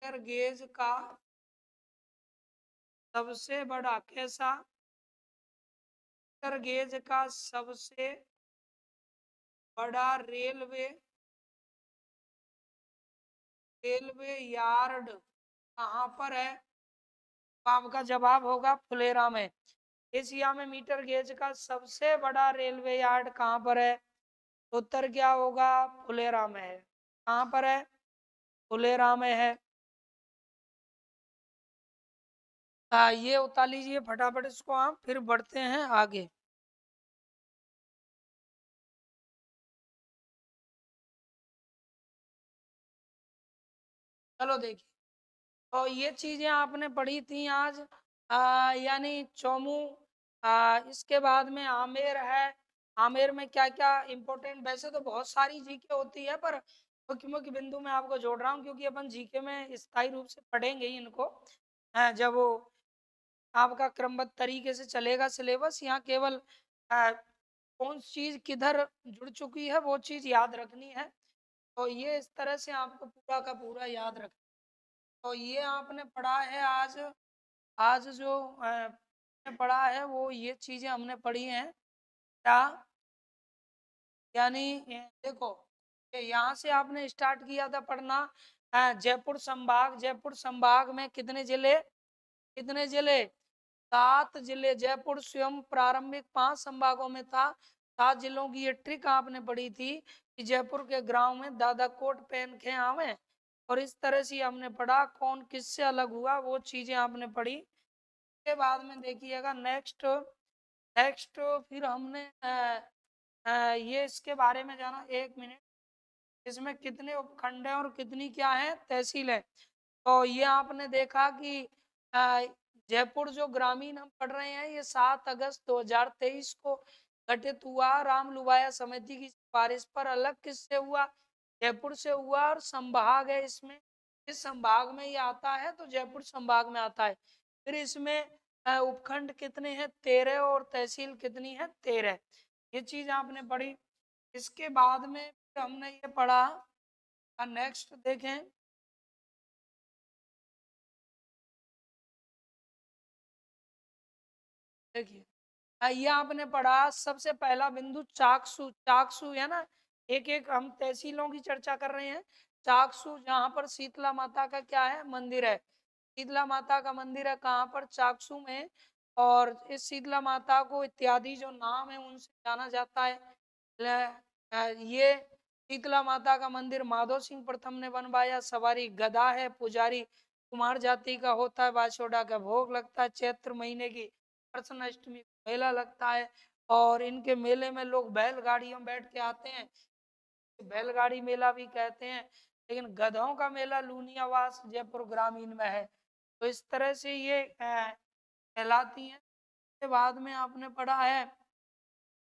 मीटर गेज का सबसे बड़ा, कैसा? मीटर गेज का सबसे बड़ा रेलवे, रेलवे यार्ड कहाँ पर है? तो आपका जवाब होगा फुलेरा में। एशिया में मीटर गेज का सबसे बड़ा रेलवे यार्ड कहाँ पर है? उत्तर क्या होगा? फुलेरा में है। कहाँ पर है? फुलेरा में है। ये उतार लीजिए फटाफट इसको आप, फिर बढ़ते हैं आगे। चलो देखिए, तो ये चीजें आपने पढ़ी थी आज, यानी चोमू। इसके बाद में आमेर है। आमेर में क्या क्या इम्पोर्टेंट, वैसे तो बहुत सारी जीके होती है, पर मुख्य मुख्य बिंदु में आपको जोड़ रहा हूँ, क्योंकि अपन जीके में स्थायी रूप से पढ़ेंगे ही इनको। जब वो आपका क्रमबद्ध तरीके से चलेगा सिलेबस, यहाँ केवल कौन चीज किधर जुड़ चुकी है वो चीज याद रखनी है। तो ये इस तरह से आपको पूरा का पूरा याद रख। तो ये आपने पढ़ा है आज। आज जो पढ़ा है वो ये चीजें हमने पढ़ी हैं क्या, यानी देखो, यहाँ से आपने स्टार्ट किया था पढ़ना। जयपुर संभाग, जयपुर संभाग में कितने जिले, कितने जिले, 7 जिले। जयपुर स्वयं प्रारंभिक 5 संभागों में था। 7 जिलों की ये ट्रिक आपने पढ़ी थी कि जयपुर के ग्राम में दादा कोट पहन के आवे, और इस तरह से हमने पढ़ा कौन किससे अलग हुआ, वो चीजें आपने पढ़ी। के बाद में देखिएगा नेक्स्ट, नेक्स्ट फिर हमने ये इसके बारे में जाना। 1 मिनट, इसमें कितने उपखंड हैं और कितनी क्या है तहसील है। तो ये आपने देखा कि अ, जयपुर जो ग्रामीण हम पढ़ रहे हैं, ये 7 अगस्त 2023 को गठित हुआ। राम लुबाया समिति की सिफारिश पर। अलग किससे हुआ, जयपुर से हुआ। और संभाग है इसमें, इस संभाग में ये आता है, तो जयपुर संभाग में आता है। फिर इसमें उपखंड कितने हैं, 13, और तहसील कितनी है, 13। ये चीज आपने पढ़ी। इसके बाद में फिर हमने ये पढ़ा, नेक्स्ट देखें, देखिए ये आपने पढ़ा सबसे पहला बिंदु चाकसू। चाकसू है ना, एक एक हम तहसीलों की चर्चा कर रहे हैं। चाकसू जहाँ पर शीतला माता का क्या है, मंदिर है। शीतला माता का मंदिर है कहाँ पर, चाकसू में। और इस शीतला माता को इत्यादि जो नाम है उनसे जाना जाता है। ये शीतला माता का मंदिर माधो सिंह प्रथम ने बनवाया। सवारी गदा है, पुजारी कुमार जाति का होता है। बाछोडा का भोग लगता है। चैत्र महीने की कृष्ण अष्टमी को मेला लगता है, और इनके मेले में लोग बैलगाड़ियों में बैठ के आते हैं, बैलगाड़ी मेला भी कहते हैं। लेकिन गधों का मेला लूनियावास जयपुर ग्रामीण में है। तो इस तरह से ये कहलाती हैं। के बाद में आपने पढ़ा है,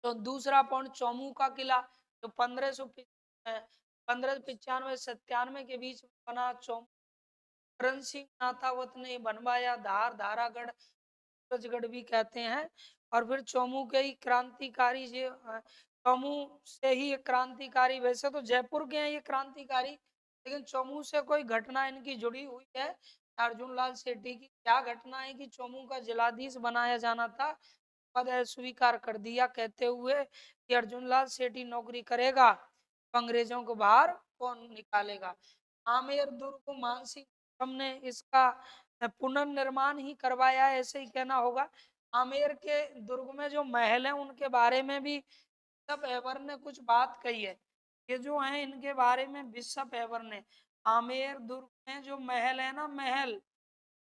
तो दूसरा पॉइंट चौमू का किला, जो 1595 के बीच में बना। चौमू करण सिंह नाथावत ने बनवाया। धार, धारागढ़, सूरजगढ़ भी कहते हैं। और फिर चौमू के ही क्रांतिकारी जो चौमू से ही एक क्रांतिकारी, वैसे तो जयपुर के हैं ये क्रांतिकारी, लेकिन चौमू से कोई घटना इनकी जुड़ी हुई है। अर्जुन लाल सेठी की क्या घटना है कि चौमू का जिलाधीश बनाया जाना था, पद स्वीकार कर दिया, कहते हुए कि अर्जुन लाल सेठी नौकरी करेगा तो अंग्रेजों को बाहर कौन निकालेगा। आमेर दुर्ग मानसिंह हमने इसका पुनर्निर्माण ही करवाया है, ऐसे ही कहना होगा। आमेर के दुर्ग में जो महल है उनके बारे में भी बिशप एवर ने कुछ बात कही है। ये जो है इनके बारे में बिशप एवर ने, आमेर दुर्ग में जो महल है ना, महल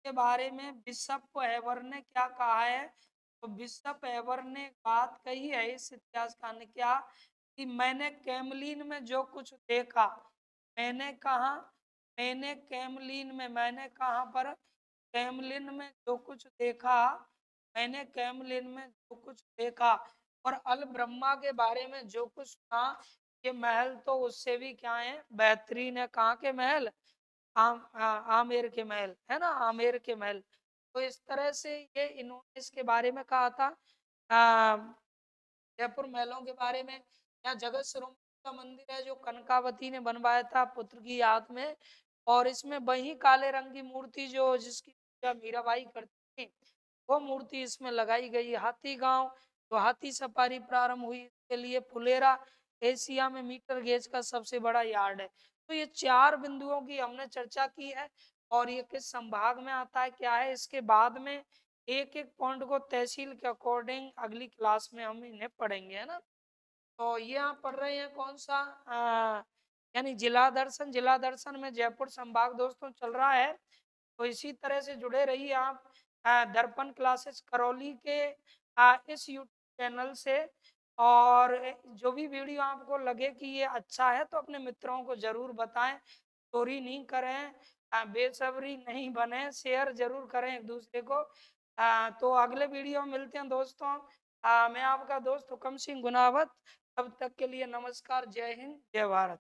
के बारे में बिशप एवर ने क्या कहा है। तो बिशप एवर ने एक बात कही है इस इतिहासकार ने, क्या कि मैंने कैमलिन में जो कुछ देखा, मैंने कहा, मैंने कैमलिन में, मैंने कहाँ पर, कैमलिन में जो कुछ देखा, मैंने कैमलिन में जो कुछ देखा, और अल ब्रह्मा के बारे में जो कुछ सुना, ये महल तो उससे भी क्या है, बेहतरीन है। कहाँ के महल, आमेर के महल है ना, आमेर के महल। तो इस तरह से ये इन्होंने इसके बारे में कहा था। जयपुर महलों के बारे में। यहाँ जगत शिरोमणि का मंदिर है जो कनकावती ने बनवाया था पुत्र की याद में। और इसमें वही काले रंग की मूर्ति जो जिसकी पूजा मीराबाई करती थी, वो मूर्ति इसमें लगाई गई। हाथी गांव, जो हाथी सफारी प्रारंभ हुई, इसके लिए फुलेरा एशिया में मीटर गेज का सबसे बड़ा यार्ड है। तो ये 4 बिंदुओं की हमने चर्चा की है, और ये किस संभाग में आता है क्या है। इसके बाद में एक एक पॉइंट को तहसील के अकॉर्डिंग अगली क्लास में हम इन्हें पढ़ेंगे, है ना। तो ये आप पढ़ रहे हैं कौन सा, यानी जिला दर्शन। जिला दर्शन में जयपुर संभाग दोस्तों चल रहा है, तो इसी तरह से जुड़े रहिए आप। दर्पण क्लासेस करौली के इस यूट्यूब चैनल से। और जो भी वीडियो आपको लगे कि ये अच्छा है तो अपने मित्रों को जरूर बताएं, चोरी नहीं करें, बेसब्री नहीं बने, शेयर जरूर करें एक दूसरे को। तो अगले वीडियो में मिलते हैं दोस्तों। मैं आपका दोस्त हुकम सिंह गुनावत। तब तक के लिए नमस्कार, जय हिंद, जय भारत।